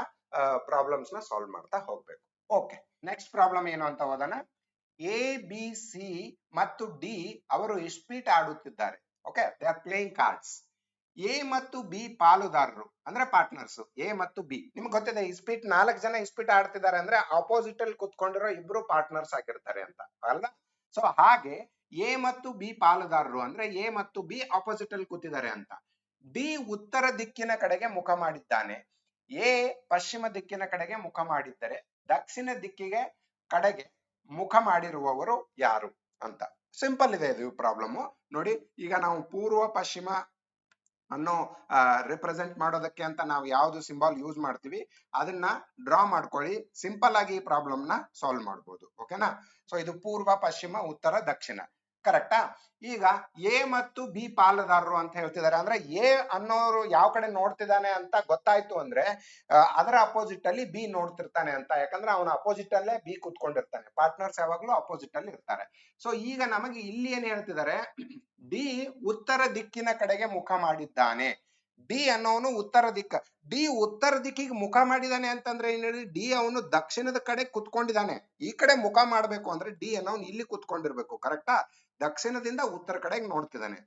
ಪ್ರಾಬ್ಲಮ್ಸ್ ನ ಸಾಲ್ವ್ ಮಾಡ್ತಾ ಹೋಗ್ಬೇಕು. ಓಕೆ, ನೆಕ್ಸ್ಟ್ ಪ್ರಾಬ್ಲಮ್ ಏನು ಅಂತ ಹೋದನ. ಎ ಬಿ ಸಿ ಮತ್ತು ಡಿ ಅವರು ಇಸ್ಪೀಟ್ ಆಡುತ್ತಿದ್ದಾರೆ. Okay, they are playing cards. A ಮತ್ತು ಬಿ ಪಾಲುದಾರರು ಅಂದ್ರೆ ಪಾರ್ಟ್ನರ್ಸ್. ಎ ಮತ್ತು ಬಿ ನಿಮ್ಗೆ ಗೊತ್ತಿದೆ, ಇಸ್ಪೀಟ್ 4 ಜನ ಇಸ್ಪೀಟ್ ಆಡ್ತಿದ್ದಾರೆ ಅಂದ್ರೆ ಅಪೋಸಿಟ್ ಅಲ್ಲಿ ಕುತ್ಕೊಂಡಿರೋ ಇಬ್ರು ಪಾರ್ಟ್ನರ್ಸ್ ಆಗಿರ್ತಾರೆ ಅಂತ ಅಲ್ಲ. ಸೊ ಹಾಗೆ ಎ ಮತ್ತು ಬಿ ಪಾಲುದಾರರು ಅಂದ್ರೆ ಎ ಮತ್ತು ಬಿ ಆಪೋಸಿಟ್ ಅಲ್ಲಿ ಕೂತಿದ್ದಾರೆ ಅಂತ. ಡಿ ಉತ್ತರ ದಿಕ್ಕಿನ ಕಡೆಗೆ ಮುಖ ಮಾಡಿದ್ದಾನೆ. ಎ ಪಶ್ಚಿಮ ದಿಕ್ಕಿನ ಕಡೆಗೆ ಮುಖ ಮಾಡಿದ್ದರೆ ದಕ್ಷಿಣ ದಿಕ್ಕಿಗೆ ಕಡೆಗೆ ಮುಖ ಮಾಡಿರುವವರು ಯಾರು ಅಂತ. ಸಿಂಪಲ್ ಇದೆ ಇದು ಪ್ರಾಬ್ಲಮ್. ನೋಡಿ, ಈಗ ನಾವು ಪೂರ್ವ ಪಶ್ಚಿಮ ಅನ್ನೋ ರಿಪ್ರೆಸೆಂಟ್ ಮಾಡೋದಕ್ಕೆ ಅಂತ ನಾವು ಯಾವ್ದು ಸಿಂಬಲ್ ಯೂಸ್ ಮಾಡ್ತೀವಿ ಅದನ್ನ ಡ್ರಾ ಮಾಡ್ಕೊಳ್ಳಿ. ಸಿಂಪಲ್ ಆಗಿ ಈ ಪ್ರಾಬ್ಲಮ್ ನ ಸಾಲ್ವ್ ಮಾಡಬಹುದು. ಓಕೆನಾ? ಸೊ ಇದು ಪೂರ್ವ ಪಶ್ಚಿಮ ಉತ್ತರ ದಕ್ಷಿಣ, ಕರೆಕ್ಟಾ? ಈಗ ಎ ಮತ್ತು ಬಿ ಪಾಲುದಾರರು ಅಂತ ಹೇಳ್ತಿದ್ದಾರೆ ಅಂದ್ರೆ ಎ ಅನ್ನೋರು ಯಾವ ಕಡೆ ನೋಡ್ತಿದ್ದಾನೆ ಅಂತ ಗೊತ್ತಾಯ್ತು ಅಂದ್ರೆ ಅದರ ಅಪೋಸಿಟ್ ಅಲ್ಲಿ ಬಿ ನೋಡ್ತಿರ್ತಾನೆ ಅಂತ. ಯಾಕಂದ್ರೆ ಅವನ ಅಪೋಸಿಟ್ ಅಲ್ಲೇ ಬಿ ಕುತ್ಕೊಂಡಿರ್ತಾನೆ. ಪಾರ್ಟ್ನರ್ಸ್ ಯಾವಾಗ್ಲೂ ಅಪೋಸಿಟ್ ಅಲ್ಲಿ ಇರ್ತಾರೆ. ಸೊ ಈಗ ನಮಗೆ ಇಲ್ಲಿ ಏನ್ ಹೇಳ್ತಿದ್ದಾರೆ, ಡಿ ಉತ್ತರ ದಿಕ್ಕಿನ ಕಡೆಗೆ ಮುಖ ಮಾಡಿದ್ದಾನೆ. ಡಿ ಅನ್ನೋನು ಉತ್ತರ ದಿಕ್ಕ. ಡಿ ಉತ್ತರ ದಿಕ್ಕಿಗೆ ಮುಖ ಮಾಡಿದಾನೆ ಅಂತಂದ್ರೆ ಏನ್ ಹೇಳಿ, ಡಿ ಅವನು ದಕ್ಷಿಣದ ಕಡೆ ಕುತ್ಕೊಂಡಿದ್ದಾನೆ. ಈ ಕಡೆ ಮುಖ ಮಾಡ್ಬೇಕು ಅಂದ್ರೆ ಡಿ ಅನ್ನೋನು ಇಲ್ಲಿ ಕುತ್ಕೊಂಡಿರ್ಬೇಕು, ಕರೆಕ್ಟಾ? ದಕ್ಷಿಣದಿಂದ ಉತ್ತರ ಕಡೆಗೆ ನೋಡ್ತಿದ್ದಾನೆ.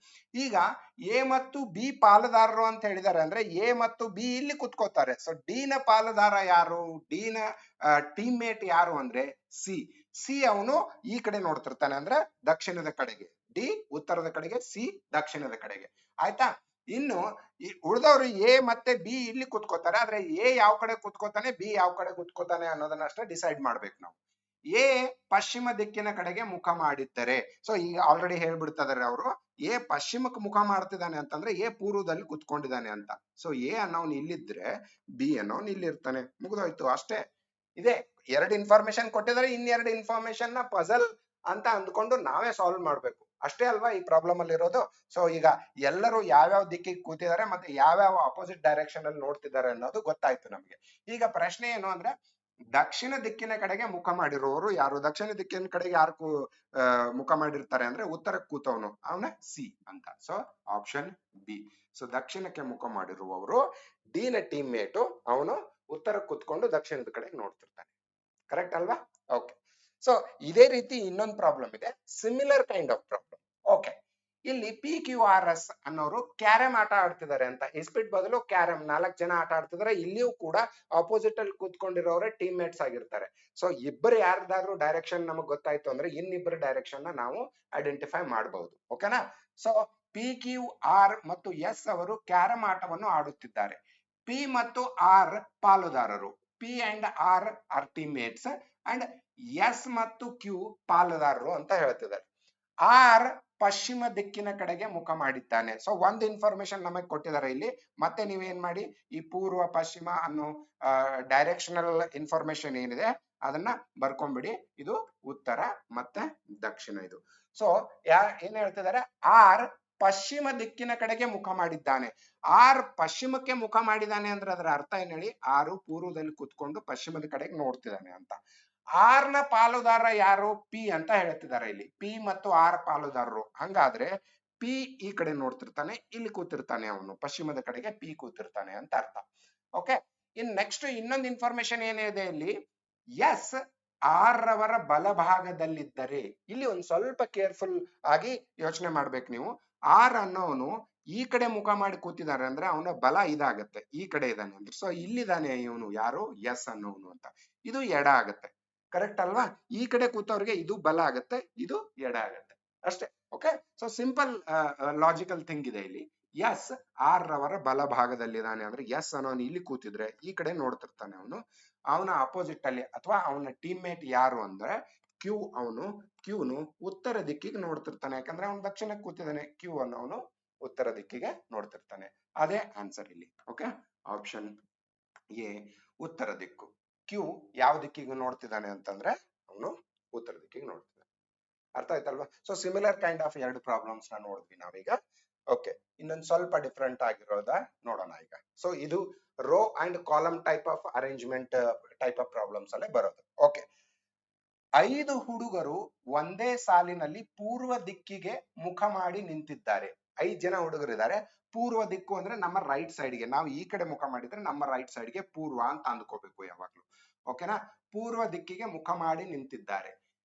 ಈಗ ಎ ಮತ್ತು ಬಿ ಪಾಲುದಾರರು ಅಂತ ಹೇಳಿದ್ದಾರೆ ಅಂದ್ರೆ ಎ ಮತ್ತು ಬಿ ಇಲ್ಲಿ ಕುತ್ಕೋತಾರೆ. ಸೊ ಡಿ ನ ಪಾಲುದಾರ ಯಾರು? ಡಿ ನ ಟೀಮ್ ಮೇಟ್ ಯಾರು ಅಂದ್ರೆ ಸಿ. ಸಿ ಅವನು ಈ ಕಡೆ ನೋಡ್ತಿರ್ತಾನೆ ಅಂದ್ರೆ ದಕ್ಷಿಣದ ಕಡೆಗೆ. ಡಿ ಉತ್ತರದ ಕಡೆಗೆ, ಸಿ ದಕ್ಷಿಣದ ಕಡೆಗೆ. ಆಯ್ತಾ? ಇನ್ನು ಉಳಿದವರು ಎ ಮತ್ತೆ ಬಿ ಇಲ್ಲಿ ಕುತ್ಕೋತಾರೆ. ಆದ್ರೆ ಎ ಯಾವ ಕಡೆ ಕುತ್ಕೋತಾನೆ, ಬಿ ಯಾವ ಕಡೆ ಕುತ್ಕೋತಾನೆ ಅನ್ನೋದನ್ನ ಅಷ್ಟೇ ಡಿಸೈಡ್ ಮಾಡ್ಬೇಕು ನಾವು. ಎ ಪಶ್ಚಿಮ ದಿಕ್ಕಿನ ಕಡೆಗೆ ಮುಖ ಮಾಡಿದ್ದರೆ, ಸೊ ಈಗ ಆಲ್ರೆಡಿ ಹೇಳ್ಬಿಡ್ತಿದಾರೆ ಅವರು, ಎ ಪಶ್ಚಿಮಕ್ಕೆ ಮುಖ ಮಾಡ್ತಿದ್ದಾನೆ ಅಂತಂದ್ರೆ ಎ ಪೂರ್ವದಲ್ಲಿ ಕುತ್ಕೊಂಡಿದ್ದಾನೆ ಅಂತ. ಸೊ ಎ ಅನ್ನೋನ್ ಇಲ್ಲಿದ್ರೆ ಬಿ ಅನ್ನೋನ್ ಇಲ್ಲಿರ್ತಾನೆ. ಮುಗಿದೋಯ್ತು, ಅಷ್ಟೇ. ಇದೆ 2 ಇನ್ಫಾರ್ಮೇಶನ್ ಕೊಟ್ಟಿದ್ದಾರೆ. ಇನ್ನೆರಡು ಇನ್ಫಾರ್ಮೇಶನ್ ನ ಪಜಲ್ ಅಂತ ಅಂದ್ಕೊಂಡು ನಾವೇ ಸಾಲ್ವ್ ಮಾಡ್ಬೇಕು. ಅಷ್ಟೇ ಅಲ್ವಾ ಈ ಪ್ರಾಬ್ಲಮ್ ಅಲ್ಲಿ ಇರೋದು. ಸೊ ಈಗ ಎಲ್ಲರೂ ಯಾವ್ಯಾವ ದಿಕ್ಕಿಗೆ ಕೂತಿದ್ದಾರೆ ಮತ್ತೆ ಯಾವ್ಯಾವ ಅಪೋಸಿಟ್ ಡೈರೆಕ್ಷನ್ ಅಲ್ಲಿ ನೋಡ್ತಿದ್ದಾರೆ ಅನ್ನೋದು ಗೊತ್ತಾಯ್ತು ನಮ್ಗೆ. ಈಗ ಪ್ರಶ್ನೆ ಏನು ಅಂದ್ರೆ, ದಕ್ಷಿಣ ದಿಕ್ಕಿನ ಕಡೆಗೆ ಮುಖ ಮಾಡಿರುವವರು ಯಾರು? ದಕ್ಷಿಣ ದಿಕ್ಕಿನ ಕಡೆಗೆ ಯಾರು ಮುಖ ಮಾಡಿರ್ತಾರೆ ಅಂದ್ರೆ ಉತ್ತರಕ್ಕೆ ಕೂತವನು, ಅವನ ಸಿ ಅಂತ. So option B. ಸೊ ದಕ್ಷಿಣಕ್ಕೆ ಮುಖ ಮಾಡಿರುವವರು ಡಿ ನ ಟೀಮ್ ಮೇಟು, ಅವನು ಉತ್ತರಕ್ಕೆ ಕೂತ್ಕೊಂಡು ದಕ್ಷಿಣದ ಕಡೆಗೆ ನೋಡ್ತಿರ್ತಾನೆ. ಕರೆಕ್ಟ್ ಅಲ್ವಾ? ಓಕೆ. ಸೊ ಇದೇ ರೀತಿ ಇನ್ನೊಂದು ಪ್ರಾಬ್ಲಮ್ ಇದೆ, similar kind of problem. Okay, ಇಲ್ಲಿ ಪಿ ಕ್ಯೂ ಆರ್ ಎಸ್ ಅನ್ನೋರು ಕ್ಯಾರಮ್ ಆಟ ಆಡ್ತಿದ್ದಾರೆ ಅಂತ. ಇಸ್ಪಿಟ್ ಬದಲು ಕ್ಯಾರಮ್ 4 ಜನ ಆಟ ಆಡ್ತಿದ್ದಾರೆ. ಇಲ್ಲಿಯೂ ಕೂಡ ಆಪೋಸಿಟ್ ಅಲ್ಲಿ ಕೂತ್ಕೊಂಡಿರೋರೆ ಟೀಮ್ ಮೇಟ್ಸ್ ಆಗಿರ್ತಾರೆ. ಸೊ ಇಬ್ಬರು ಯಾರ್ದಾದ್ರು ಡೈರೆಕ್ಷನ್ ನಮಗ್ ಗೊತ್ತಾಯ್ತು ಅಂದ್ರೆ ಇನ್ನಿಬ್ಬರು ಡೈರೆಕ್ಷನ್ ನ ನಾವು ಐಡೆಂಟಿಫೈ ಮಾಡಬಹುದು. ಓಕೆನಾ? ಸೊ ಪಿ ಕ್ಯೂ ಆರ್ ಮತ್ತು ಎಸ್ ಅವರು ಕ್ಯಾರಮ್ ಆಟವನ್ನು ಆಡುತ್ತಿದ್ದಾರೆ. ಪಿ ಮತ್ತು ಆರ್ ಪಾಲುದಾರರು. P and R are teammates and S ಮತ್ತು ಕ್ಯೂ ಪಾಲುದಾರರು ಅಂತ ಹೇಳ್ತಿದ್ದಾರೆ. ಆರ್ ಪಶ್ಚಿಮ ದಿಕ್ಕಿನ ಕಡೆಗೆ ಮುಖ ಮಾಡಿದ್ದಾನೆ. ಸೊ ಒಂದು ಇನ್ಫಾರ್ಮೇಶನ್ ನಮಗೆ ಕೊಟ್ಟಿದ್ದಾರೆ ಇಲ್ಲಿ. ಮತ್ತೆ ನೀವೇನ್ ಮಾಡಿ, ಈ ಪೂರ್ವ ಪಶ್ಚಿಮ ಅನ್ನೋ ಡೈರೆಕ್ಷನಲ್ ಇನ್ಫಾರ್ಮೇಶನ್ ಏನಿದೆ ಅದನ್ನ ಬರ್ಕೊಂಡ್ಬಿಡಿ. ಇದು ಉತ್ತರ ಮತ್ತೆ ದಕ್ಷಿಣ ಇದು. ಸೊ ಏನ್ ಹೇಳ್ತಿದ್ದಾರೆ, ಆರ್ ಪಶ್ಚಿಮ ದಿಕ್ಕಿನ ಕಡೆಗೆ ಮುಖ ಮಾಡಿದ್ದಾನೆ. ಆರ್ ಪಶ್ಚಿಮಕ್ಕೆ ಮುಖ ಮಾಡಿದ್ದಾನೆ ಅಂದ್ರೆ ಅದರ ಅರ್ಥ ಏನ್ ಹೇಳಿ, ಆರು ಪೂರ್ವದಲ್ಲಿ ಕುತ್ಕೊಂಡು ಪಶ್ಚಿಮದ ಕಡೆಗೆ ನೋಡ್ತಿದ್ದಾನೆ ಅಂತ. ಆರ್ ನ ಪಾಲುದಾರ ಯಾರು? ಪಿ ಅಂತ ಹೇಳ್ತಿದ್ದಾರೆ ಇಲ್ಲಿ. ಪಿ ಮತ್ತು ಆರ್ ಪಾಲುದಾರರು. ಹಂಗಾದ್ರೆ ಪಿ ಈ ಕಡೆ ನೋಡ್ತಿರ್ತಾನೆ, ಇಲ್ಲಿ ಕೂತಿರ್ತಾನೆ, ಅವನು ಪಶ್ಚಿಮದ ಕಡೆಗೆ ಪಿ ಕೂತಿರ್ತಾನೆ ಅಂತ ಅರ್ಥ. ಓಕೆ, ಇನ್ ನೆಕ್ಸ್ಟ್ ಇನ್ನೊಂದು ಇನ್ಫಾರ್ಮೇಶನ್ ಏನಿದೆ ಇಲ್ಲಿ, ಎಸ್ ಆರ್ ರವರ ಬಲಭಾಗದಲ್ಲಿದ್ದರೆ, ಇಲ್ಲಿ ಒಂದ್ ಸ್ವಲ್ಪ ಕೇರ್ಫುಲ್ ಆಗಿ ಯೋಚನೆ ಮಾಡ್ಬೇಕು ನೀವು. ಆರ್ ಅನ್ನೋನು ಈ ಕಡೆ ಮುಖ ಮಾಡಿ ಕೂತಿದ್ದಾರೆ ಅಂದ್ರೆ ಅವನ ಬಲ ಇದಾಗತ್ತೆ, ಈ ಕಡೆ ಇದ್ದಾನೆ ಅಂದ್ರೆ. ಸೊ ಇಲ್ಲಿದ್ದಾನೆ ಇವನು ಯಾರು, ಎಸ್ ಅನ್ನೋನು ಅಂತ. ಇದು ಎಡ ಆಗತ್ತೆ, ಕರೆಕ್ಟ್ ಅಲ್ವಾ? ಈ ಕಡೆ ಕೂತವ್ರಿಗೆ ಇದು ಬಲ ಆಗತ್ತೆ, ಇದು ಎಡ ಆಗತ್ತೆ, ಅಷ್ಟೇ. Okay, so simple logical thing ಇದೆ ಇಲ್ಲಿ. ಎಸ್ ಆರ್ ರವರ ಬಲ ಭಾಗದಲ್ಲಿದ್ದಾನೆ ಅಂದ್ರೆ ಎಸ್ ಅನ್ನೋನು ಇಲ್ಲಿ ಕೂತಿದ್ರೆ ಈ ಕಡೆ ನೋಡ್ತಿರ್ತಾನೆ ಅವನು. ಅವನ ಅಪೋಸಿಟ್ ಅಲ್ಲಿ ಅಥವಾ ಅವನ ಟೀಮ್ ಮೇಟ್ ಯಾರು ಅಂದ್ರೆ ಕ್ಯೂ, ಅವನು ಕ್ಯೂನು ಉತ್ತರ ದಿಕ್ಕಿಗೆ ನೋಡ್ತಿರ್ತಾನೆ, ಯಾಕಂದ್ರೆ ಅವನು ದಕ್ಷಿಣಕ್ಕೆ ಕೂತಿದ್ದಾನೆ. ಕ್ಯೂ ಅನ್ನೋನು ಉತ್ತರ ದಿಕ್ಕಿಗೆ ನೋಡ್ತಿರ್ತಾನೆ. ಅದೇ ಆನ್ಸರ್ ಇಲ್ಲಿ. ಓಕೆ, ಆಪ್ಷನ್ ಎ ಉತ್ತರ ದಿಕ್ಕು. ಕ್ಯೂ ಯಾವ ದಿಕ್ಕಿಗೆ ನೋಡ್ತಿದ್ದಾನೆ ಅಂತಂದ್ರೆ ಅವನು ಉತ್ತರ ದಿಕ್ಕಿಗೆ ನೋಡ್ತಿದ್ದಾನೆ. ಅರ್ಥ ಆಯ್ತಲ್ವಾ? ಸೊ ಸಿಮಿಲರ್ ಕೈಂಡ್ ಆಫ್ ಎರಡು ಪ್ರಾಬ್ಲಮ್ಸ್ ನ ನೋಡಿದ್ವಿ ನಾವೀಗ. ಓಕೆ, ಇನ್ನೊಂದು ಸ್ವಲ್ಪ ಡಿಫ್ರೆಂಟ್ ಆಗಿರೋದ ನೋಡೋಣ ಈಗ. ಸೊ ಇದು row and column type of arrangement type of problems ಅಲ್ಲೇ ಬರೋದು. ಓಕೆ, 5 ಹುಡುಗರು ಒಂದೇ ಸಾಲಿನಲ್ಲಿ ಪೂರ್ವ ದಿಕ್ಕಿಗೆ ಮುಖ ಮಾಡಿ ನಿಂತಿದ್ದಾರೆ. 5 ಜನ ಹುಡುಗರಿದ್ದಾರೆ. ಪೂರ್ವ ದಿಕ್ಕು ಅಂದ್ರೆ ನಮ್ಮ ರೈಟ್ ಸೈಡ್ಗೆ, ನಾವು ಈ ಕಡೆ ಮುಖ ಮಾಡಿದ್ರೆ ನಮ್ಮ ರೈಟ್ ಸೈಡ್ಗೆ ಪೂರ್ವ ಅಂತ ಅಂದ್ಕೋಬೇಕು ಯಾವಾಗ್ಲೂ. ಓಕೆನಾ? ಪೂರ್ವ ದಿಕ್ಕಿಗೆ ಮುಖ ಮಾಡಿ ನಿಂತಿದ್ದಾರೆ.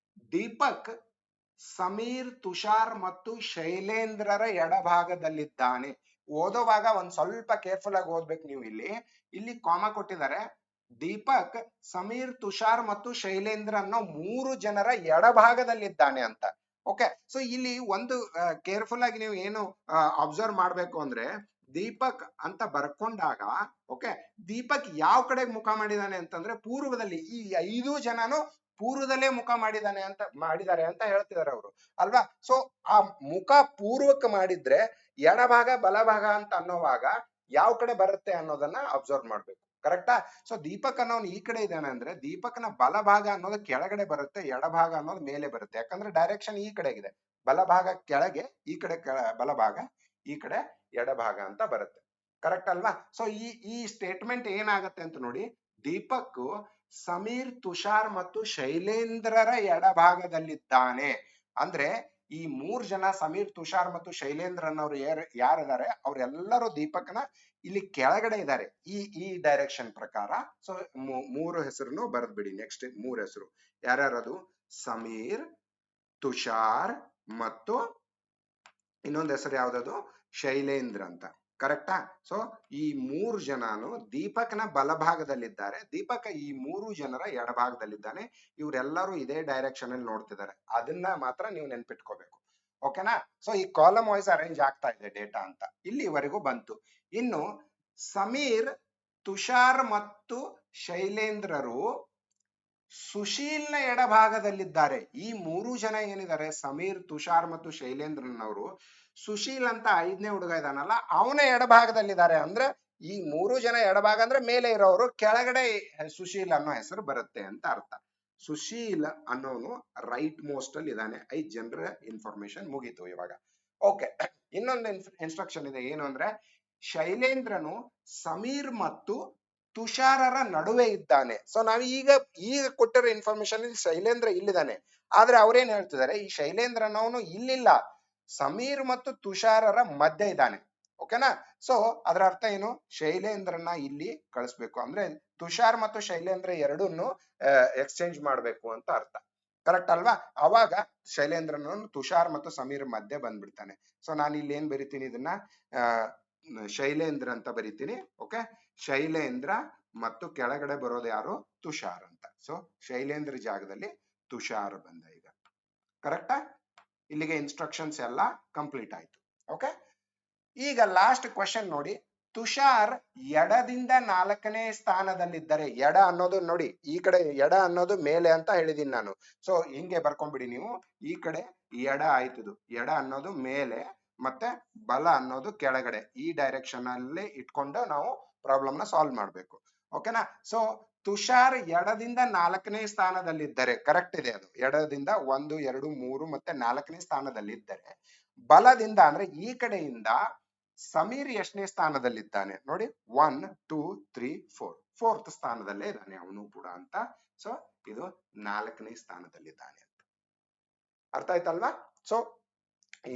ದೀಪಕ್, ಸಮೀರ್, ತುಷಾರ್ ಮತ್ತು ಶೈಲೇಂದ್ರರ ಎಡಭಾಗದಲ್ಲಿದ್ದಾನೆ. ಓದೋವಾಗ ಒಂದ್ ಸ್ವಲ್ಪ ಕೇರ್ಫುಲ್ ಆಗಿ ಓದ್ಬೇಕು ನೀವು. ಇಲ್ಲಿ ಕಾಮ ಕೊಟ್ಟಿದ್ದಾರೆ. ದೀಪಕ್, ಸಮೀರ್, ತುಷಾರ್ ಮತ್ತು ಶೈಲೇಂದ್ರ ಅನ್ನೋ 3 ಜನರ ಎಡಭಾಗದಲ್ಲಿದ್ದಾನೆ ಅಂತ. ಓಕೆ, ಸೊ ಇಲ್ಲಿ ಒಂದು ಕೇರ್ಫುಲ್ ಆಗಿ ನೀವು ಏನು ಅಬ್ಸರ್ವ್ ಮಾಡ್ಬೇಕು ಅಂದ್ರೆ, ದೀಪಕ್ ಅಂತ ಬರ್ಕೊಂಡಾಗ ಓಕೆ, ದೀಪಕ್ ಯಾವ ಕಡೆ ಮುಖ ಮಾಡಿದಾನೆ ಅಂತಂದ್ರೆ ಪೂರ್ವದಲ್ಲಿ. ಈ 5 ಜನನು ಪೂರ್ವದಲ್ಲೇ ಮುಖ ಮಾಡಿದ್ದಾರೆ ಅಂತ ಹೇಳ್ತಿದ್ದಾರೆ ಅವರು, ಅಲ್ವಾ? ಸೊ ಆ ಮುಖ ಪೂರ್ವಕ್ಕೆ ಮಾಡಿದ್ರೆ ಎಡಭಾಗ ಬಲಭಾಗ ಅಂತ ಅನ್ನೋವಾಗ ಯಾವ ಕಡೆ ಬರುತ್ತೆ ಅನ್ನೋದನ್ನ ಅಬ್ಸರ್ವ್ ಮಾಡ್ಬೇಕು, ಕರೆಕ್ಟಾ? ಸೊ ದೀಪಕ್ ಅನ್ನೋನು ಈ ಕಡೆ ಇದ್ದಾನೆ ಅಂದ್ರೆ ದೀಪಕ್ನ ಬಲಭಾಗ ಅನ್ನೋದು ಕೆಳಗಡೆ ಬರುತ್ತೆ, ಎಡಭಾಗ ಅನ್ನೋದು ಮೇಲೆ ಬರುತ್ತೆ. ಯಾಕಂದ್ರೆ ಡೈರೆಕ್ಷನ್ ಈ ಕಡೆಗಿದೆ. ಬಲಭಾಗ ಕೆಳಗೆ, ಈ ಕಡೆ ಬಲಭಾಗ, ಈ ಕಡೆ ಎಡಭಾಗ ಅಂತ ಬರುತ್ತೆ, ಕರೆಕ್ಟ್ ಅಲ್ವಾ? ಸೊ ಈ ಸ್ಟೇಟ್ಮೆಂಟ್ ಏನಾಗತ್ತೆ ಅಂತ ನೋಡಿ. ದೀಪಕ್ ಸಮೀರ್, ತುಷಾರ್ ಮತ್ತು ಶೈಲೇಂದ್ರರ ಎಡಭಾಗದಲ್ಲಿದ್ದಾನೆ ಅಂದ್ರೆ ಈ 3 ಜನ ಸಮೀರ್, ತುಷಾರ್ ಮತ್ತು ಶೈಲೇಂದ್ರ ಅನ್ನೋರು ಯಾರಿದ್ದಾರೆ ಅವ್ರೆಲ್ಲರೂ ದೀಪಕ್ನ ಇಲ್ಲಿ ಕೆಳಗಡೆ ಇದ್ದಾರೆ, ಈ ಡೈರೆಕ್ಷನ್ ಪ್ರಕಾರ. ಸೊ 3 ಹೆಸರನ್ನು ಬರೆದ್ಬಿಡಿ. ನೆಕ್ಸ್ಟ್ 3 ಹೆಸರು ಯಾರ್ಯಾರದು? ಸಮೀರ್, ತುಷಾರ್ ಮತ್ತು ಇನ್ನೊಂದು ಹೆಸರು ಯಾವ್ದದು? ಶೈಲೇಂದ್ರ ಅಂತ, ಕರೆಕ್ಟಾ? ಸೊ ಈ 3 ಜನನು ದೀಪಕ್ನ ಬಲಭಾಗದಲ್ಲಿದ್ದಾರೆ, ದೀಪಕ್ ಈ 3 ಜನರ ಎಡಭಾಗದಲ್ಲಿದ್ದಾನೆ. ಇವರೆಲ್ಲರೂ ಇದೇ ಡೈರೆಕ್ಷನ್ ಅಲ್ಲಿ ನೋಡ್ತಿದ್ದಾರೆ. ಅದನ್ನ ಮಾತ್ರ ನೀವು ನೆನ್ಪಿಟ್ಕೋಬೇಕು, ಓಕೆನಾ? ಸೊ ಈ ಕಾಲಮ್ ವೈಸ್ ಅರೇಂಜ್ ಆಗ್ತಾ ಇದೆ ಡೇಟಾ ಅಂತ ಇಲ್ಲಿವರೆಗೂ ಬಂತು. ಇನ್ನು ಸಮೀರ್, ತುಷಾರ್ ಮತ್ತು ಶೈಲೇಂದ್ರರು ಸುಶೀಲ್ನ ಎಡಭಾಗದಲ್ಲಿದ್ದಾರೆ. ಈ 3 ಜನ ಏನಿದ್ದಾರೆ, ಸಮೀರ್, ತುಷಾರ್ ಮತ್ತು ಶೈಲೇಂದ್ರನವರು, ಸುಶೀಲ್ ಅಂತ 5ನೇ ಹುಡುಗ ಇದಾನಲ್ಲ ಅವನ ಎಡಭಾಗದಲ್ಲಿದ್ದಾರೆ. ಅಂದ್ರೆ ಈ 3 ಜನ ಎಡಭಾಗ ಅಂದ್ರೆ ಮೇಲೆ ಇರೋರು, ಕೆಳಗಡೆ ಸುಶೀಲ್ ಅನ್ನೋ ಹೆಸರು ಬರುತ್ತೆ ಅಂತ ಅರ್ಥ. ಸುಶೀಲ್ ಅನ್ನೋನು ರೈಟ್ ಮೋಸ್ಟ್ ಅಲ್ಲಿ ಇದ್ದಾನೆ. 5 ಜನರ ಇನ್ಫಾರ್ಮೇಶನ್ ಮುಗೀತು ಇವಾಗ. ಓಕೆ, ಇನ್ನೊಂದು ಇನ್ಸ್ಟ್ರಕ್ಷನ್ ಇದೆ. ಏನು ಅಂದ್ರೆ ಶೈಲೇಂದ್ರನು ಸಮೀರ್ ಮತ್ತು ತುಷಾರರ ನಡುವೆ ಇದ್ದಾನೆ. ಸೊ ನಾವ್ ಈಗ ಕೊಟ್ಟಿರೋ ಇನ್ಫಾರ್ಮೇಶನ್ ಶೈಲೇಂದ್ರ ಇಲ್ಲಿದ್ದಾನೆ, ಆದ್ರೆ ಅವ್ರೇನ್ ಹೇಳ್ತಿದ್ದಾರೆ, ಈ ಶೈಲೇಂದ್ರ ಅನ್ನೋನು ಇಲ್ಲಿಲ್ಲ, ಸಮೀರ್ ಮತ್ತು ತುಷಾರರ ಮಧ್ಯೆ ಇದ್ದಾನೆ. ಓಕೆನಾ? ಸೊ ಅದರ ಅರ್ಥ ಏನು? ಶೈಲೇಂದ್ರನ ಇಲ್ಲಿ ಕಳಿಸ್ಬೇಕು ಅಂದ್ರೆ ತುಷಾರ್ ಮತ್ತು ಶೈಲೇಂದ್ರ ಎರಡನ್ನು ಎಕ್ಸ್ಚೇಂಜ್ ಮಾಡ್ಬೇಕು ಅಂತ ಅರ್ಥ, ಕರೆಕ್ಟ್ ಅಲ್ವಾ? ಅವಾಗ ಶೈಲೇಂದ್ರನ ತುಷಾರ್ ಮತ್ತು ಸಮೀರ್ ಮಧ್ಯೆ ಬಂದ್ಬಿಡ್ತಾನೆ. ಸೊ ನಾನು ಇಲ್ಲಿ ಏನ್ ಬರಿತೀನಿ, ಇದನ್ನ ಶೈಲೇಂದ್ರ ಅಂತ ಬರಿತೀನಿ. ಓಕೆ, ಶೈಲೇಂದ್ರ ಮತ್ತು ಕೆಳಗಡೆ ಬರೋದು ಯಾರು? ತುಷಾರ್ ಅಂತ. ಸೊ ಶೈಲೇಂದ್ರ ಜಾಗದಲ್ಲಿ ತುಷಾರ್ ಬಂದ ಈಗ, ಕರೆಕ್ಟಾ? ಇಲ್ಲಿಗೆ ಇನ್ಸ್ಟ್ರಕ್ಷನ್ಸ್ ಎಲ್ಲ ಕಂಪ್ಲೀಟ್ ಆಯ್ತು. ಓಕೆ, ಈಗ ಲಾಸ್ಟ್ ಕ್ವೆಶನ್ ನೋಡಿ. ತುಷಾರ್ ಎಡದಿಂದ 4ನೇ ಸ್ಥಾನದಲ್ಲಿದ್ದರೆ, ಎಡ ಅನ್ನೋದು ನೋಡಿ, ಈ ಕಡೆ ಎಡ ಅನ್ನೋದು ಮೇಲೆ ಅಂತ ಹೇಳಿದೀನಿ ನಾನು. ಸೊ ಹಿಂಗೆ ಬರ್ಕೊಂಡ್ಬಿಡಿ ನೀವು. ಈ ಕಡೆ ಎಡ ಆಯ್ತದು, ಎಡ ಅನ್ನೋದು ಮೇಲೆ ಮತ್ತೆ ಬಲ ಅನ್ನೋದು ಕೆಳಗಡೆ. ಈ ಡೈರೆಕ್ಷನ್ ಅಲ್ಲಿ ಇಟ್ಕೊಂಡು ನಾವು ಪ್ರಾಬ್ಲಮ್ ನ ಸಾಲ್ವ್ ಮಾಡ್ಬೇಕು, ಓಕೆನಾ? ಸೊ ತುಷಾರ್ ಎಡದಿಂದ 4ನೇ ಸ್ಥಾನದಲ್ಲಿದ್ದರೆ, ಕರೆಕ್ಟ್ ಇದೆ ಅದು. ಎಡದಿಂದ 1, 2, 3 ಮತ್ತೆ 4ನೇ ಸ್ಥಾನದಲ್ಲಿದ್ದರೆ, ಬಲದಿಂದ ಅಂದ್ರೆ ಈ ಕಡೆಯಿಂದ ಸಮೀರ್ ಎಷ್ಟನೇ ಸ್ಥಾನದಲ್ಲಿದ್ದಾನೆ ನೋಡಿ? 1, 2, 3, 4, 4th ಸ್ಥಾನದಲ್ಲೇ ಇದ್ದಾನೆ ಅವನು ಕೂಡ ಅಂತ. ಸೊ ಇದು 4ನೇ ಸ್ಥಾನದಲ್ಲಿದ್ದಾನೆ ಅಂತ. ಅರ್ಥ ಆಯ್ತಲ್ವಾ? ಸೊ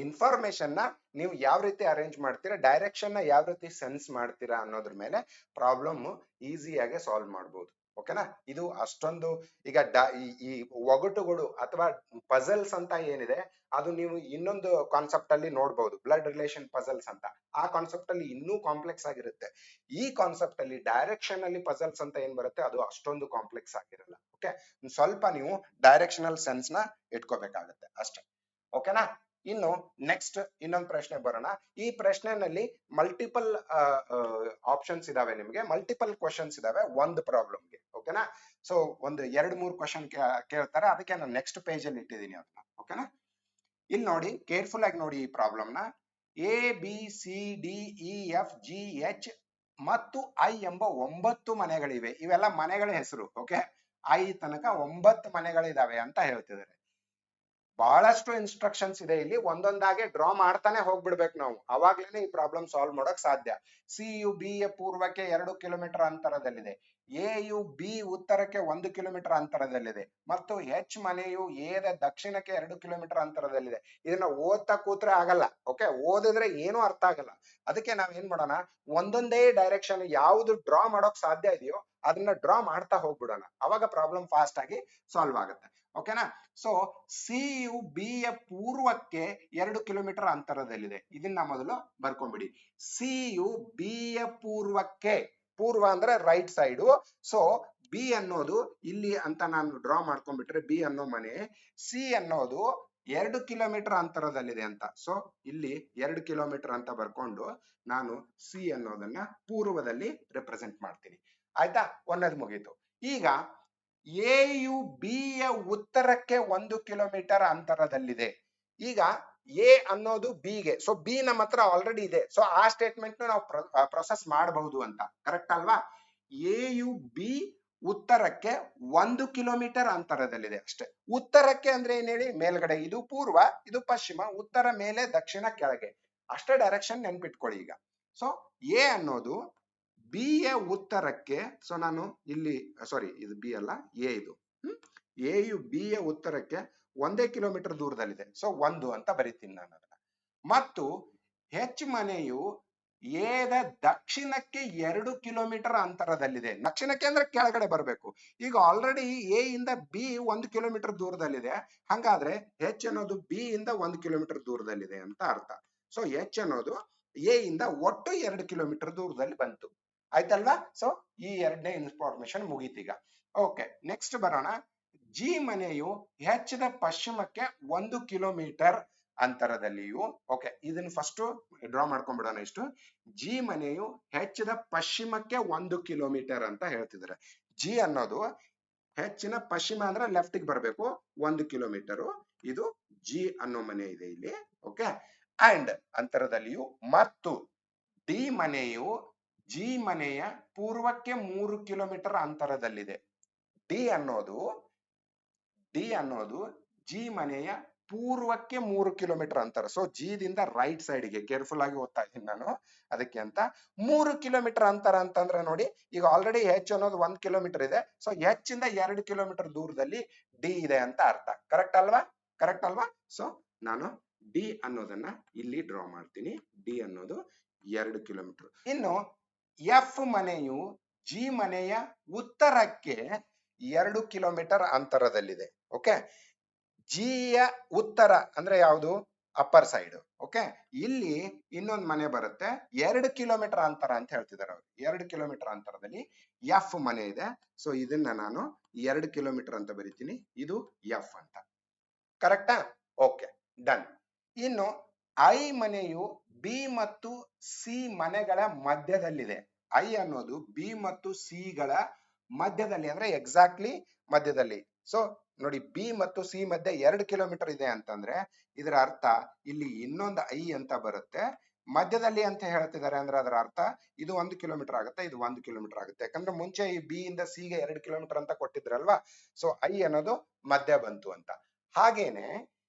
ಇನ್ಫಾರ್ಮೇಶನ್ ನ ನೀವು ಯಾವ ರೀತಿ ಅರೇಂಜ್ ಮಾಡ್ತೀರಾ, ಡೈರೆಕ್ಷನ್ ನ ಯಾವ ರೀತಿ ಸೆನ್ಸ್ ಮಾಡ್ತೀರಾ ಅನ್ನೋದ್ರ ಮೇಲೆ ಪ್ರಾಬ್ಲಮ್ ಈಸಿಯಾಗಿ ಸಾಲ್ವ್ ಮಾಡ್ಬೋದು. ಓಕೆನಾ. ಇದು ಅಷ್ಟೊಂದು ಈಗ ಈ ಒಗಟುಗಳು ಅಥವಾ ಪಜಲ್ಸ್ ಅಂತ ಏನಿದೆ ಅದು ನೀವು ಇನ್ನೊಂದು ಕಾನ್ಸೆಪ್ಟ್ ಅಲ್ಲಿ ನೋಡ್ಬೋದು, ಬ್ಲಡ್ ರಿಲೇಷನ್ ಪಜಲ್ಸ್ ಅಂತ. ಆ ಕಾನ್ಸೆಪ್ಟ್ ಅಲ್ಲಿ ಇನ್ನೂ ಕಾಂಪ್ಲೆಕ್ಸ್ ಆಗಿರುತ್ತೆ. ಈ ಕಾನ್ಸೆಪ್ಟ್ ಅಲ್ಲಿ ಡೈರೆಕ್ಷನ್ ಅಲ್ಲಿ ಪಜಲ್ಸ್ ಅಂತ ಏನ್ ಬರುತ್ತೆ ಅದು ಅಷ್ಟೊಂದು ಕಾಂಪ್ಲೆಕ್ಸ್ ಆಗಿರಲ್ಲ. ಓಕೆ, ಸ್ವಲ್ಪ ನೀವು ಡೈರೆಕ್ಷನಲ್ ಸೆನ್ಸ್ ನ ಇಟ್ಕೋಬೇಕಾಗತ್ತೆ ಅಷ್ಟೇ. ಓಕೆನಾ. ಇನ್ನು ನೆಕ್ಸ್ಟ್ ಇನ್ನೊಂದು ಪ್ರಶ್ನೆ ಬರೋಣ. ಈ ಪ್ರಶ್ನೆನಲ್ಲಿ ಮಲ್ಟಿಪಲ್ ಆಪ್ಷನ್ಸ್ ಇದಾವೆ, ನಿಮಗೆ ಮಲ್ಟಿಪಲ್ ಕ್ವಶನ್ಸ್ ಇದಾವೆ ಒಂದು ಪ್ರಾಬ್ಲಮ್ಗೆ. ಓಕೆನಾ. ಸೊ ಒಂದು 2-3 ಕ್ವಶನ್ ಕೇಳ್ತಾರೆ, ಅದಕ್ಕೆ ನಾನು ನೆಕ್ಸ್ಟ್ ಪೇಜ್ ಅಲ್ಲಿ ಇಟ್ಟಿದ್ದೀನಿ ಅದನ್ನ. ಓಕೆನಾ. ಇಲ್ಲಿ ನೋಡಿ, ಕೇರ್ಫುಲ್ ಆಗಿ ನೋಡಿ ಈ ಪ್ರಾಬ್ಲಮ್ ನ. A B C D E F G H ಮತ್ತು ಐ ಎಂಬ 9 ಮನೆಗಳಿವೆ. ಇವೆಲ್ಲ ಮನೆಗಳ ಹೆಸರು. ಓಕೆ, ಐ ತನಕ 9 ಮನೆಗಳಿದಾವೆ ಅಂತ ಹೇಳ್ತಿದ್ದಾರೆ. ಬಹಳಷ್ಟು ಇನ್ಸ್ಟ್ರಕ್ಷನ್ಸ್ ಇದೆ ಇಲ್ಲಿ, ಒಂದೊಂದಾಗೆ ಡ್ರಾ ಮಾಡ್ತಾನೆ ಹೋಗ್ಬಿಡ್ಬೇಕು ನಾವು, ಅವಾಗ್ಲೇನೆ ಈ ಪ್ರಾಬ್ಲಮ್ ಸಾಲ್ವ್ ಮಾಡೋಕ್ ಸಾಧ್ಯ. ಸಿ ಯು ಬಿ ಯ ಪೂರ್ವಕ್ಕೆ 2 ಕಿಲೋಮೀಟರ್ ಅಂತರದಲ್ಲಿದೆ, ಎ ಯು ಬಿ ಉತ್ತರಕ್ಕೆ 1 ಕಿಲೋಮೀಟರ್ ಅಂತರದಲ್ಲಿದೆ ಮತ್ತು ಎಚ್ ಮನೆಯು ಎ ದ ದಕ್ಷಿಣಕ್ಕೆ 2 ಕಿಲೋಮೀಟರ್ ಅಂತರದಲ್ಲಿದೆ. ಇದನ್ನ ಓದ್ತಾ ಕೂತ್ರೆ ಆಗಲ್ಲ. ಓಕೆ, ಓದಿದ್ರೆ ಏನು ಅರ್ಥ ಆಗಲ್ಲ. ಅದಕ್ಕೆ ನಾವ್ ಏನ್ ಮಾಡೋಣ, ಒಂದೊಂದೇ ಡೈರೆಕ್ಷನ್ ಯಾವ್ದು ಡ್ರಾ ಮಾಡೋಕ್ ಸಾಧ್ಯ ಇದೆಯೋ ಅದನ್ನ ಡ್ರಾ ಮಾಡ್ತಾ ಹೋಗ್ಬಿಡೋಣ, ಅವಾಗ ಪ್ರಾಬ್ಲಮ್ ಫಾಸ್ಟ್ ಆಗಿ ಸಾಲ್ವ್ ಆಗುತ್ತೆ. ಓಕೆನಾ. ಸೊ ಸಿ ಯು ಬಿ ಯ ಪೂರ್ವಕ್ಕೆ 2 ಕಿಲೋಮೀಟರ್ ಅಂತರದಲ್ಲಿದೆ. ಇದನ್ನ ಮೊದಲು ಬರ್ಕೊಂಡ್ಬಿಡಿ. ಸಿ ಯು ಬಿ ಯ ಪೂರ್ವಕ್ಕೆ, ಪೂರ್ವ ಅಂದ್ರೆ ರೈಟ್ ಸೈಡು. ಸೊ ಬಿ ಅನ್ನೋದು ಇಲ್ಲಿ ಅಂತ ನಾನು ಡ್ರಾ ಮಾಡ್ಕೊಂಡ್ಬಿಟ್ರೆ, ಬಿ ಅನ್ನೋ ಮನೆ ಸಿ ಅನ್ನೋದು 2 ಕಿಲೋಮೀಟರ್ ಅಂತರದಲ್ಲಿದೆ ಅಂತ. ಸೊ ಇಲ್ಲಿ 2 ಕಿಲೋಮೀಟರ್ ಅಂತ ಬರ್ಕೊಂಡು ನಾನು ಸಿ ಅನ್ನೋದನ್ನ ಪೂರ್ವದಲ್ಲಿ ರೆಪ್ರೆಸೆಂಟ್ ಮಾಡ್ತೀನಿ. ಆಯ್ತಾ, ಒಂದನೇದು ಮುಗೀತು. ಈಗ ಎ ಯು ಬಿ ಯ ಉತ್ತರಕ್ಕೆ 1 ಕಿಲೋಮೀಟರ್ ಅಂತರದಲ್ಲಿದೆ. ಈಗ ಎ ಅನ್ನೋದು ಬಿ ಗೆ, ಸೊ ಬಿ ನಮ್ಮ ಹತ್ರ ಆಲ್ರೆಡಿ ಇದೆ, ಸೊ ಆ ಸ್ಟೇಟ್ಮೆಂಟ್ ನಾವು ಪ್ರೊಸೆಸ್ ಮಾಡಬಹುದು ಅಂತ. ಕರೆಕ್ಟ್ ಅಲ್ವಾ. ಎ ಯು ಬಿ ಉತ್ತರಕ್ಕೆ 1 ಕಿಲೋಮೀಟರ್ ಅಂತರದಲ್ಲಿದೆ ಅಷ್ಟೇ. ಉತ್ತರಕ್ಕೆ ಅಂದ್ರೆ ಏನ್ ಹೇಳಿ, ಮೇಲ್ಗಡೆ, ಇದು ಪೂರ್ವ, ಇದು ಪಶ್ಚಿಮ, ಉತ್ತರ ಮೇಲೆ, ದಕ್ಷಿಣ ಕೆಳಗೆ, ಅಷ್ಟೇ ಡೈರೆಕ್ಷನ್ ನೆನ್ಪಿಟ್ಕೊಳ್ಳಿ ಈಗ. ಸೊ ಎ ಅನ್ನೋದು ಬಿ ಯ ಉತ್ತರಕ್ಕೆ, ಸೊ ನಾನು ಇಲ್ಲಿ ಸಾರಿ ಇದು ಬಿ ಅಲ್ಲ, ಎ ಇದು, ಎ ಯು ಬಿ ಯ ಉತ್ತರಕ್ಕೆ 1 ಕಿಲೋಮೀಟರ್ ದೂರದಲ್ಲಿದೆ. ಸೊ 1 ಅಂತ ಬರೀತೀನಿ ನಾನು ಅದನ್ನ. ಮತ್ತು ಹೆಚ್ ಮನೆಯು ಎ ದ ದಕ್ಷಿಣಕ್ಕೆ 2 ಕಿಲೋಮೀಟರ್ ಅಂತರದಲ್ಲಿದೆ. ದಕ್ಷಿಣಕ್ಕೆ ಅಂದ್ರೆ ಕೆಳಗಡೆ ಬರಬೇಕು. ಈಗ ಆಲ್ರೆಡಿ ಎ ಇಂದ ಬಿ 1 ಕಿಲೋಮೀಟರ್ ದೂರದಲ್ಲಿದೆ, ಹಂಗಾದ್ರೆ ಹೆಚ್ ಅನ್ನೋದು ಬಿ ಇಂದ 1 ಕಿಲೋಮೀಟರ್ ದೂರದಲ್ಲಿದೆ ಅಂತ ಅರ್ಥ. ಸೊ ಹೆಚ್ ಅನ್ನೋದು ಎ ಇಂದ ಒಟ್ಟು 2 ಕಿಲೋಮೀಟರ್ ದೂರದಲ್ಲಿ ಬಂತು. ಆಯ್ತಲ್ವಾ. ಸೊ ಈ ಎರಡನೇ ಇನ್ಫಾರ್ಮೇಶನ್ ಮುಗೀತೀಗ. ಓಕೆ, ನೆಕ್ಸ್ಟ್ ಬರೋಣ. ಜಿ ಮನೆಯು ಹೆಚ್ ದ ಪಶ್ಚಿಮಕ್ಕೆ 1 ಕಿಲೋಮೀಟರ್ ಅಂತರದಲ್ಲಿಯೂ, ಓಕೆ ಇದನ್ನ ಫಸ್ಟ್ ಡ್ರಾ ಮಾಡ್ಕೊಂಡ್ಬಿಡೋಣ. ಇಷ್ಟು ಜಿ ಮನೆಯು ಹೆಚ್ ದ ಪಶ್ಚಿಮಕ್ಕೆ 1 ಕಿಲೋಮೀಟರ್ ಅಂತ ಹೇಳ್ತಿದ್ದಾರೆ. ಜಿ ಅನ್ನೋದು ಹೆಚ್ಚಿನ ಪಶ್ಚಿಮ ಅಂದ್ರೆ ಲೆಫ್ಟ್ ಗೆ ಬರಬೇಕು, 1 ಕಿಲೋಮೀಟರ್. ಇದು ಜಿ ಅನ್ನೋ ಮನೆ ಇದೆ ಇಲ್ಲಿ. ಓಕೆ, ಅಂಡ್ ಅಂತರದಲ್ಲಿಯೂ, ಮತ್ತು ಡಿ ಮನೆಯು ಜಿ ಮನೆಯ ಪೂರ್ವಕ್ಕೆ 3 ಕಿಲೋಮೀಟರ್ ಅಂತರದಲ್ಲಿದೆ. ಡಿ ಅನ್ನೋದು ಜಿ ಮನೆಯ ಪೂರ್ವಕ್ಕೆ 3 ಕಿಲೋಮೀಟರ್ ಅಂತರ. ಸೊ ಜಿ ದಿಂದ ರೈಟ್ ಸೈಡ್ ಗೆ, ಕೇರ್ಫುಲ್ ಆಗಿ ಓದ್ತಾ ಇದ್ದೀನಿ ನಾನು, ಅದಕ್ಕೆ ಅಂತ 3 ಕಿಲೋಮೀಟರ್ ಅಂತರ ಅಂತಂದ್ರೆ ನೋಡಿ, ಈಗ ಆಲ್ರೆಡಿ ಹೆಚ್ ಅನ್ನೋದು 1 ಕಿಲೋಮೀಟರ್ ಇದೆ. ಸೊ ಹೆಚ್ ಇಂದ 2 ಕಿಲೋಮೀಟರ್ ದೂರದಲ್ಲಿ ಡಿ ಇದೆ ಅಂತ ಅರ್ಥ. ಕರೆಕ್ಟ್ ಅಲ್ವಾ. ಕರೆಕ್ಟ್ ಅಲ್ವಾ. ಸೊ ನಾನು ಡಿ ಅನ್ನೋದನ್ನ ಇಲ್ಲಿ ಡ್ರಾ ಮಾಡ್ತೀನಿ. ಡಿ ಅನ್ನೋದು 2 ಕಿಲೋಮೀಟರ್. ಇನ್ನು ಎಫ್ ಮನೆಯು ಜಿ ಮನೆಯ ಉತ್ತರಕ್ಕೆ 2 ಕಿಲೋಮೀಟರ್ ಅಂತರದಲ್ಲಿದೆ. ಓಕೆ, ಜಿಯ ಉತ್ತರ ಅಂದ್ರೆ ಯಾವುದು, ಅಪ್ಪರ್ ಸೈಡ್. ಓಕೆ, ಇಲ್ಲಿ ಇನ್ನೊಂದು ಮನೆ ಬರುತ್ತೆ 2 ಕಿಲೋಮೀಟರ್ ಅಂತರ ಅಂತ ಹೇಳ್ತಿದ್ದಾರೆ ಅವರು. 2 ಕಿಲೋಮೀಟರ್ ಅಂತರದಲ್ಲಿ ಎಫ್ ಮನೆ ಇದೆ. ಸೊ ಇದನ್ನ ನಾನು 2 ಕಿಲೋಮೀಟರ್ ಅಂತ ಬರಿತೀನಿ. ಇದು ಎಫ್ ಅಂತ. ಕರೆಕ್ಟಾ. Okay, done. ಇನ್ನು ಐ ಮನೆಯು ಬಿ ಮತ್ತು ಸಿ ಮನೆಗಳ ಮಧ್ಯದಲ್ಲಿದೆ. ಐ ಅನ್ನೋದು ಬಿ ಮತ್ತು ಸಿ ಗಳ ಮಧ್ಯದಲ್ಲಿ, ಅಂದ್ರೆ ಎಕ್ಸಾಕ್ಟ್ಲಿ ಮಧ್ಯದಲ್ಲಿ. ಸೊ ನೋಡಿ, ಬಿ ಮತ್ತು ಸಿ ಮಧ್ಯೆ 2 ಕಿಲೋಮೀಟರ್ ಇದೆ ಅಂತಂದ್ರೆ ಇದರ ಅರ್ಥ ಇಲ್ಲಿ ಇನ್ನೊಂದು ಐ ಅಂತ ಬರುತ್ತೆ ಮಧ್ಯದಲ್ಲಿ ಅಂತ ಹೇಳ್ತಿದ್ದಾರೆ. ಅಂದ್ರೆ ಅದರ ಅರ್ಥ ಇದು 1 ಕಿಲೋಮೀಟರ್ ಆಗುತ್ತೆ, ಇದು 1 ಕಿಲೋಮೀಟರ್ ಆಗುತ್ತೆ. ಯಾಕಂದ್ರೆ ಮುಂಚೆ ಈ ಬಿ ಇಂದ ಸಿ ಗೆ 2 ಕಿಲೋಮೀಟರ್ ಅಂತ ಕೊಟ್ಟಿದ್ರಲ್ವಾ. ಸೊ ಐ ಅನ್ನೋದು ಮಧ್ಯ ಬಂತು ಅಂತ. ಹಾಗೇನೆ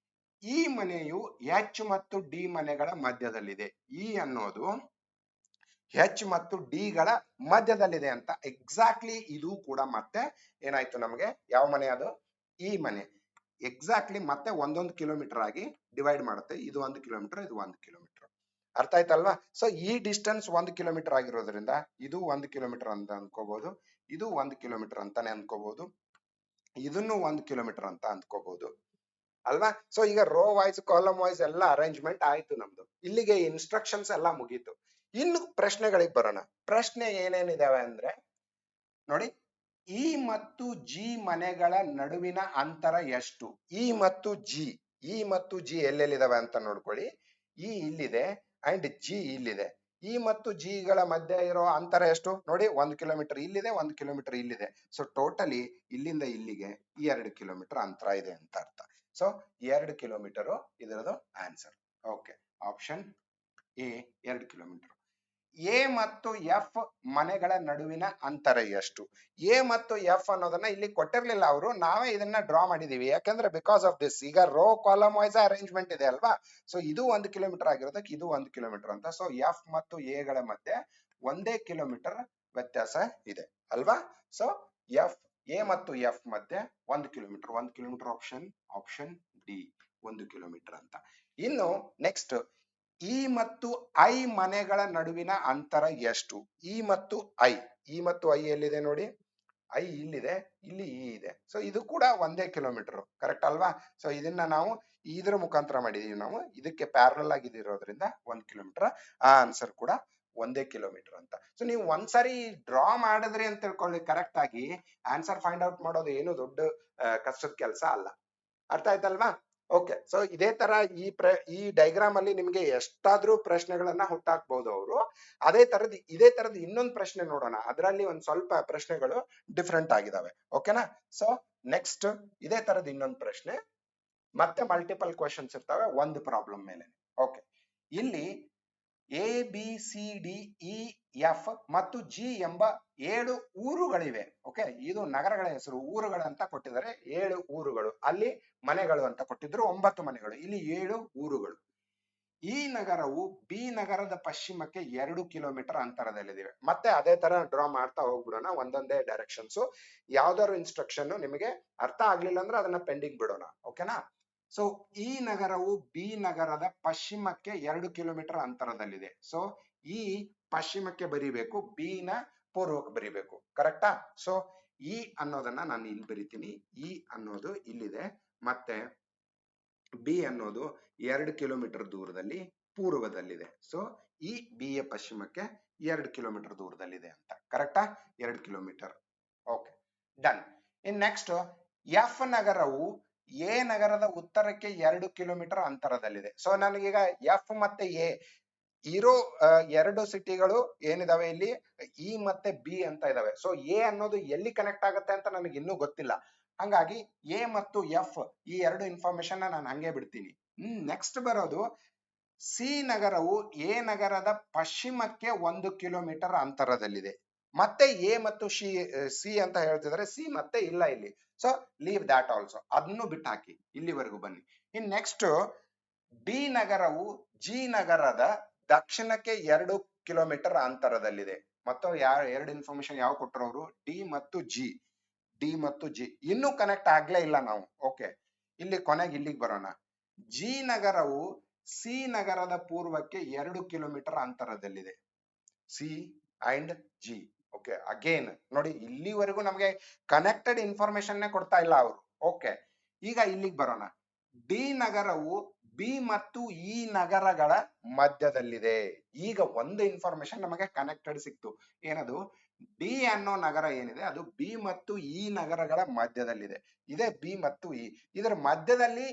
ಈ ಮನೆಯು ಎಚ್ ಮತ್ತು ಡಿ ಮನೆಗಳ ಮಧ್ಯದಲ್ಲಿದೆ. ಇ ಅನ್ನೋದು ಹೆಚ್ ಮತ್ತು ಡಿ ಗಳ ಮಧ್ಯದಲ್ಲಿದೆ ಅಂತ. ಎಕ್ಸಾಕ್ಟ್ಲಿ ಇದು ಕೂಡ ಮತ್ತೆ ಏನಾಯ್ತು ನಮಗೆ, ಯಾವ ಮನೆ ಅದು, ಈ ಮನೆ. ಎಕ್ಸಾಕ್ಟ್ಲಿ ಮತ್ತೆ 1 ಕಿಲೋಮೀಟರ್ ಆಗಿ ಡಿವೈಡ್ ಮಾಡುತ್ತೆ. ಇದು 1 ಕಿಲೋಮೀಟರ್, ಇದು 1 ಕಿಲೋಮೀಟರ್. ಅರ್ಥ ಆಯ್ತಲ್ವಾ. ಸೊ ಈ ಡಿಸ್ಟೆನ್ಸ್ 1 ಕಿಲೋಮೀಟರ್ ಆಗಿರೋದ್ರಿಂದ ಇದು 1 ಕಿಲೋಮೀಟರ್ ಅಂತ ಅನ್ಕೋಬಹುದು, ಇದು 1 ಕಿಲೋಮೀಟರ್ ಅಂತಾನೆ ಅನ್ಕೋಬಹುದು, ಇದನ್ನು 1 ಕಿಲೋಮೀಟರ್ ಅಂತ ಅಂದ್ಕೋಬಹುದು ಅಲ್ವಾ. ಸೊ ಈಗ ರೋ ವೈಸ್ ಕಾಲಮ್ ವೈಸ್ ಎಲ್ಲ ಅರೇಂಜ್ಮೆಂಟ್ ಆಯ್ತು ನಮ್ದು. ಇಲ್ಲಿಗೆ ಇನ್ಸ್ಟ್ರಕ್ಷನ್ಸ್ ಎಲ್ಲ ಮುಗೀತು. ಇನ್ನು ಪ್ರಶ್ನೆಗಳಿಗೆ ಬರೋಣ. ಪ್ರಶ್ನೆ ಏನೇನಿದಾವೆ ಅಂದ್ರೆ ನೋಡಿ, ಇ ಮತ್ತು ಜಿ ಮನೆಗಳ ನಡುವಿನ ಅಂತರ ಎಷ್ಟು? ಇ ಮತ್ತು ಜಿ ಎಲ್ಲೆಲ್ಲಿದಾವೆ ಅಂತ ನೋಡ್ಕೊಳ್ಳಿ. ಇ ಇಲ್ಲಿದೆ ಅಂಡ್ ಜಿ ಇಲ್ಲಿದೆ. ಇ ಮತ್ತು ಜಿ ಗಳ ಮಧ್ಯೆ ಇರೋ ಅಂತರ ಎಷ್ಟು ನೋಡಿ? 1 ಕಿಲೋಮೀಟರ್ ಇಲ್ಲಿದೆ, 1 ಕಿಲೋಮೀಟರ್ ಇಲ್ಲಿದೆ. ಸೊ ಟೋಟಲಿ ಇಲ್ಲಿಂದ ಇಲ್ಲಿಗೆ 2 ಕಿಲೋಮೀಟರ್ ಅಂತರ ಇದೆ ಅಂತ ಅರ್ಥ. ಸೊ 2 ಕಿಲೋಮೀಟರ್ ಇದರದು answer. Okay, option A 2 kilometre. A ಮತ್ತು ಎಫ್ ಮನೆಗಳ ನಡುವಿನ ಅಂತರ ಎಷ್ಟು? ಎ ಮತ್ತು ಎಫ್ ಅನ್ನೋದನ್ನ ಇಲ್ಲಿ ಕೊಟ್ಟಿರ್ಲಿಲ್ಲ ಅವರು, ನಾವೇ ಇದನ್ನ ಡ್ರಾ ಮಾಡಿದೀವಿ. ಯಾಕಂದ್ರೆ ಬಿಕಾಸ್ ಆಫ್ ದಿಸ್, ಈಗ ರೋ ಕಾಲಮ್ ವೈಸ್ ಅರೇಂಜ್ಮೆಂಟ್ ಇದೆ ಅಲ್ವಾ. ಸೊ ಇದು 1 ಕಿಲೋಮೀಟರ್ ಆಗಿರೋದಕ್ಕೆ ಇದು 1 ಕಿಲೋಮೀಟರ್ ಅಂತ. ಸೊ ಎಫ್ ಮತ್ತು ಎ ಗಳ ಮಧ್ಯೆ 1 ಕಿಲೋಮೀಟರ್ ವ್ಯತ್ಯಾಸ ಇದೆ ಅಲ್ವಾ. ಸೊ ಎ ಮತ್ತು ಎಫ್ ಮಧ್ಯೆ 1 kilometre. 1 kilometre option D 1 kilometre ಅಂತ. ಇನ್ನು ನೆಕ್ಸ್ಟ್, ಇ ಮತ್ತು ಐ ಮನೆಗಳ ನಡುವಿನ ಅಂತರ ಎಷ್ಟು? ಇ ಮತ್ತು ಐ ಎಲ್ಲಿದೆ ನೋಡಿ? ಐ ಇಲ್ಲಿದೆ, ಇಲ್ಲಿ ಇ ಇದೆ. ಸೊ ಇದು ಕೂಡ 1 ಕಿಲೋಮೀಟರ್, ಕರೆಕ್ಟ್ ಅಲ್ವಾ. ಸೊ ಇದನ್ನ ನಾವು ಇದ್ರ ಮುಖಾಂತರ ಮಾಡಿದೀವಿ ನಾವು, ಇದಕ್ಕೆ ಪ್ಯಾರಲಲ್ ಆಗಿರೋದ್ರಿಂದ 1 ಕಿಲೋಮೀಟರ್. ಆ ಆನ್ಸರ್ ಕೂಡ 1 ಕಿಲೋಮೀಟರ್ ಅಂತ. ಸೊ ನೀವು ಒಂದ್ಸರಿ ಡ್ರಾ ಮಾಡಿದ್ರಿ ಅಂತ ತಿಳ್ಕೊಳ್ಳಿ ಕರೆಕ್ಟ್ ಆಗಿ, ಆನ್ಸರ್ ಫೈಂಡ್ ಔಟ್ ಮಾಡೋದು ಏನು ದೊಡ್ಡ ಕಷ್ಟದ ಕೆಲಸ ಅಲ್ಲ. ಅರ್ಥ ಆಯ್ತಲ್ವಾ? ಓಕೆ, ಸೊ ಇದೇ ತರ ಈ ಡೈಗ್ರಾಮ್ ಅಲ್ಲಿ ನಿಮ್ಗೆ ಎಷ್ಟಾದ್ರೂ ಪ್ರಶ್ನೆಗಳನ್ನ ಹುಟ್ಟಾಕ್ಬಹುದು ಅವರು. ಇದೇ ತರದ್ ಇನ್ನೊಂದು ಪ್ರಶ್ನೆ ನೋಡೋಣ. ಅದರಲ್ಲಿ ಒಂದ್ ಸ್ವಲ್ಪ ಪ್ರಶ್ನೆಗಳು ಡಿಫ್ರೆಂಟ್ ಆಗಿದಾವೆ. ಓಕೆನಾ? ಸೊ ನೆಕ್ಸ್ಟ್ ಇದೇ ತರದ್ ಇನ್ನೊಂದು ಪ್ರಶ್ನೆ, ಮತ್ತೆ ಮಲ್ಟಿಪಲ್ ಕ್ವಶನ್ಸ್ ಇರ್ತವೆ ಒಂದು ಪ್ರಾಬ್ಲಮ್ ಮೇಲೆ. ಓಕೆ, ಇಲ್ಲಿ A B C D E F ಮತ್ತು ಜಿ ಎಂಬ 7 ಊರುಗಳಿವೆ. ಓಕೆ, ಇದು ನಗರಗಳ ಹೆಸರು, ಊರುಗಳಂತ ಕೊಟ್ಟಿದ್ದಾರೆ 7 ಊರುಗಳು. ಅಲ್ಲಿ ಮನೆಗಳು ಅಂತ ಕೊಟ್ಟಿದ್ರು 9 ಮನೆಗಳು, ಇಲ್ಲಿ 7 ಊರುಗಳು. ಈ ನಗರವು ಬಿ ನಗರದ ಪಶ್ಚಿಮಕ್ಕೆ 2 ಕಿಲೋಮೀಟರ್ ಅಂತರದಲ್ಲಿದೆ. ಮತ್ತೆ ಅದೇ ತರ ಡ್ರಾ ಮಾಡ್ತಾ ಹೋಗ್ಬಿಡೋಣ, ಒಂದೊಂದೇ ಡೈರೆಕ್ಷನ್ಸ್. ಯಾವ್ದಾದ್ರು ಇನ್ಸ್ಟ್ರಕ್ಷನ್ ನಿಮಗೆ ಅರ್ಥ ಆಗ್ಲಿಲ್ಲ ಅಂದ್ರೆ ಅದನ್ನ ಪೆಂಡಿಂಗ್ ಬಿಡೋಣ. ಓಕೆನಾ? ಸೊ ಈ ನಗರವು ಬಿ ನಗರದ ಪಶ್ಚಿಮಕ್ಕೆ 2 ಕಿಲೋಮೀಟರ್ ಅಂತರದಲ್ಲಿದೆ. ಸೊ ಈ ಪಶ್ಚಿಮಕ್ಕೆ ಬರಿಬೇಕು, ಬಿ ನ ಪೂರ್ವಕ್ಕೆ ಬರಿಬೇಕು, ಕರೆಕ್ಟಾ? ಸೊ ಇ ಅನ್ನೋದನ್ನ ನಾನು ಇಲ್ಲಿ ಬರಿತೀನಿ. ಇ ಅನ್ನೋದು ಇಲ್ಲಿದೆ, ಮತ್ತೆ ಬಿ ಅನ್ನೋದು 2 ಕಿಲೋಮೀಟರ್ ದೂರದಲ್ಲಿ ಪೂರ್ವದಲ್ಲಿದೆ. ಸೊ ಈ ಬಿ ಯ ಪಶ್ಚಿಮಕ್ಕೆ 2 ಕಿಲೋಮೀಟರ್ ದೂರದಲ್ಲಿದೆ ಅಂತ, ಕರೆಕ್ಟಾ? 2 ಕಿಲೋಮೀಟರ್. Okay, done. ಇನ್ ನೆಕ್ಸ್ಟ್, ಎಫ್ ನಗರವು ಎ ನಗರದ ಉತ್ತರಕ್ಕೆ 2 ಕಿಲೋಮೀಟರ್ ಅಂತರದಲ್ಲಿದೆ. ಸೊ ನನಗೀಗ ಎಫ್ ಮತ್ತೆ ಎ ಇರೋ 2 ಸಿಟಿಗಳು ಏನಿದಾವೆ ಇಲ್ಲಿ, ಇ ಮತ್ತೆ ಬಿ ಅಂತ ಇದಾವೆ. ಸೊ ಎ ಅನ್ನೋದು ಎಲ್ಲಿ ಕನೆಕ್ಟ್ ಆಗುತ್ತೆ ಅಂತ ನನಗೆ ಇನ್ನೂ ಗೊತ್ತಿಲ್ಲ. ಹಂಗಾಗಿ ಎ ಮತ್ತು ಎಫ್ ಈ 2 ಇನ್ಫಾರ್ಮೇಶನ್ ನಾನು ಹಂಗೆ ಬಿಡ್ತೀನಿ. ನೆಕ್ಸ್ಟ್ ಬರೋದು, ಸಿ ನಗರವು ಎ ನಗರದ ಪಶ್ಚಿಮಕ್ಕೆ 1 ಕಿಲೋಮೀಟರ್ ಅಂತರದಲ್ಲಿದೆ. ಮತ್ತೆ ಎ ಮತ್ತು ಸಿ ಅಂತ ಹೇಳ್ತಿದ್ದಾರೆ, ಸಿ ಮತ್ತೆ ಇಲ್ಲ ಇಲ್ಲಿ. ಸೊ ಲೀವ್ ದಾಟ್ ಆಲ್ಸೋ, ಅದನ್ನು ಬಿಟ್ಟು ಹಾಕಿ, ಇಲ್ಲಿವರೆಗೂ ಬನ್ನಿ. ಇನ್ ನೆಕ್ಸ್ಟ್, ಡಿ ನಗರವು ಜಿ ನಗರದ ದಕ್ಷಿಣಕ್ಕೆ 2 ಕಿಲೋಮೀಟರ್ ಅಂತರದಲ್ಲಿದೆ. ಮತ್ತು 2 ಇನ್ಫಾರ್ಮೇಶನ್ ಯಾವ ಕೊಟ್ಟರು? ಡಿ ಮತ್ತು ಜಿ ಇನ್ನೂ ಕನೆಕ್ಟ್ ಆಗ್ಲೇ ಇಲ್ಲ ನಾವು. ಓಕೆ, ಇಲ್ಲಿ ಕೊನೆಗೆ ಇಲ್ಲಿಗೆ ಬರೋಣ. ಜಿ ನಗರವು ಸಿ ನಗರದ ಪೂರ್ವಕ್ಕೆ 2 ಕಿಲೋಮೀಟರ್ ಅಂತರದಲ್ಲಿದೆ. C and G. Okay, again ನೋಡಿ, ಇಲ್ಲಿವರೆಗೂ ನಮಗೆ ಕನೆಕ್ಟೆಡ್ ಇನ್ಫಾರ್ಮೇಶನ್ ಕೊಡ್ತಾ ಇಲ್ಲ ಅವರು. ಓಕೆ, ಈಗ ಇಲ್ಲಿಗೆ ಬರೋಣ. ಡಿ ನಗರವು ಬಿ ಮತ್ತು ಇ ನಗರಗಳ ಮಧ್ಯದಲ್ಲಿದೆ. ಈಗ ಒಂದು ಇನ್ಫಾರ್ಮೇಶನ್ ನಮಗೆ ಕನೆಕ್ಟೆಡ್ ಸಿಕ್ತು. ಏನದು? ಡಿ ಅನ್ನೋ ನಗರ ಏನಿದೆ ಅದು ಬಿ ಮತ್ತು ಇ ನಗರಗಳ ಮಧ್ಯದಲ್ಲಿದೆ. ಇದೆ ಬಿ ಮತ್ತು ಇ, ಇದರ ಮಧ್ಯದಲ್ಲಿ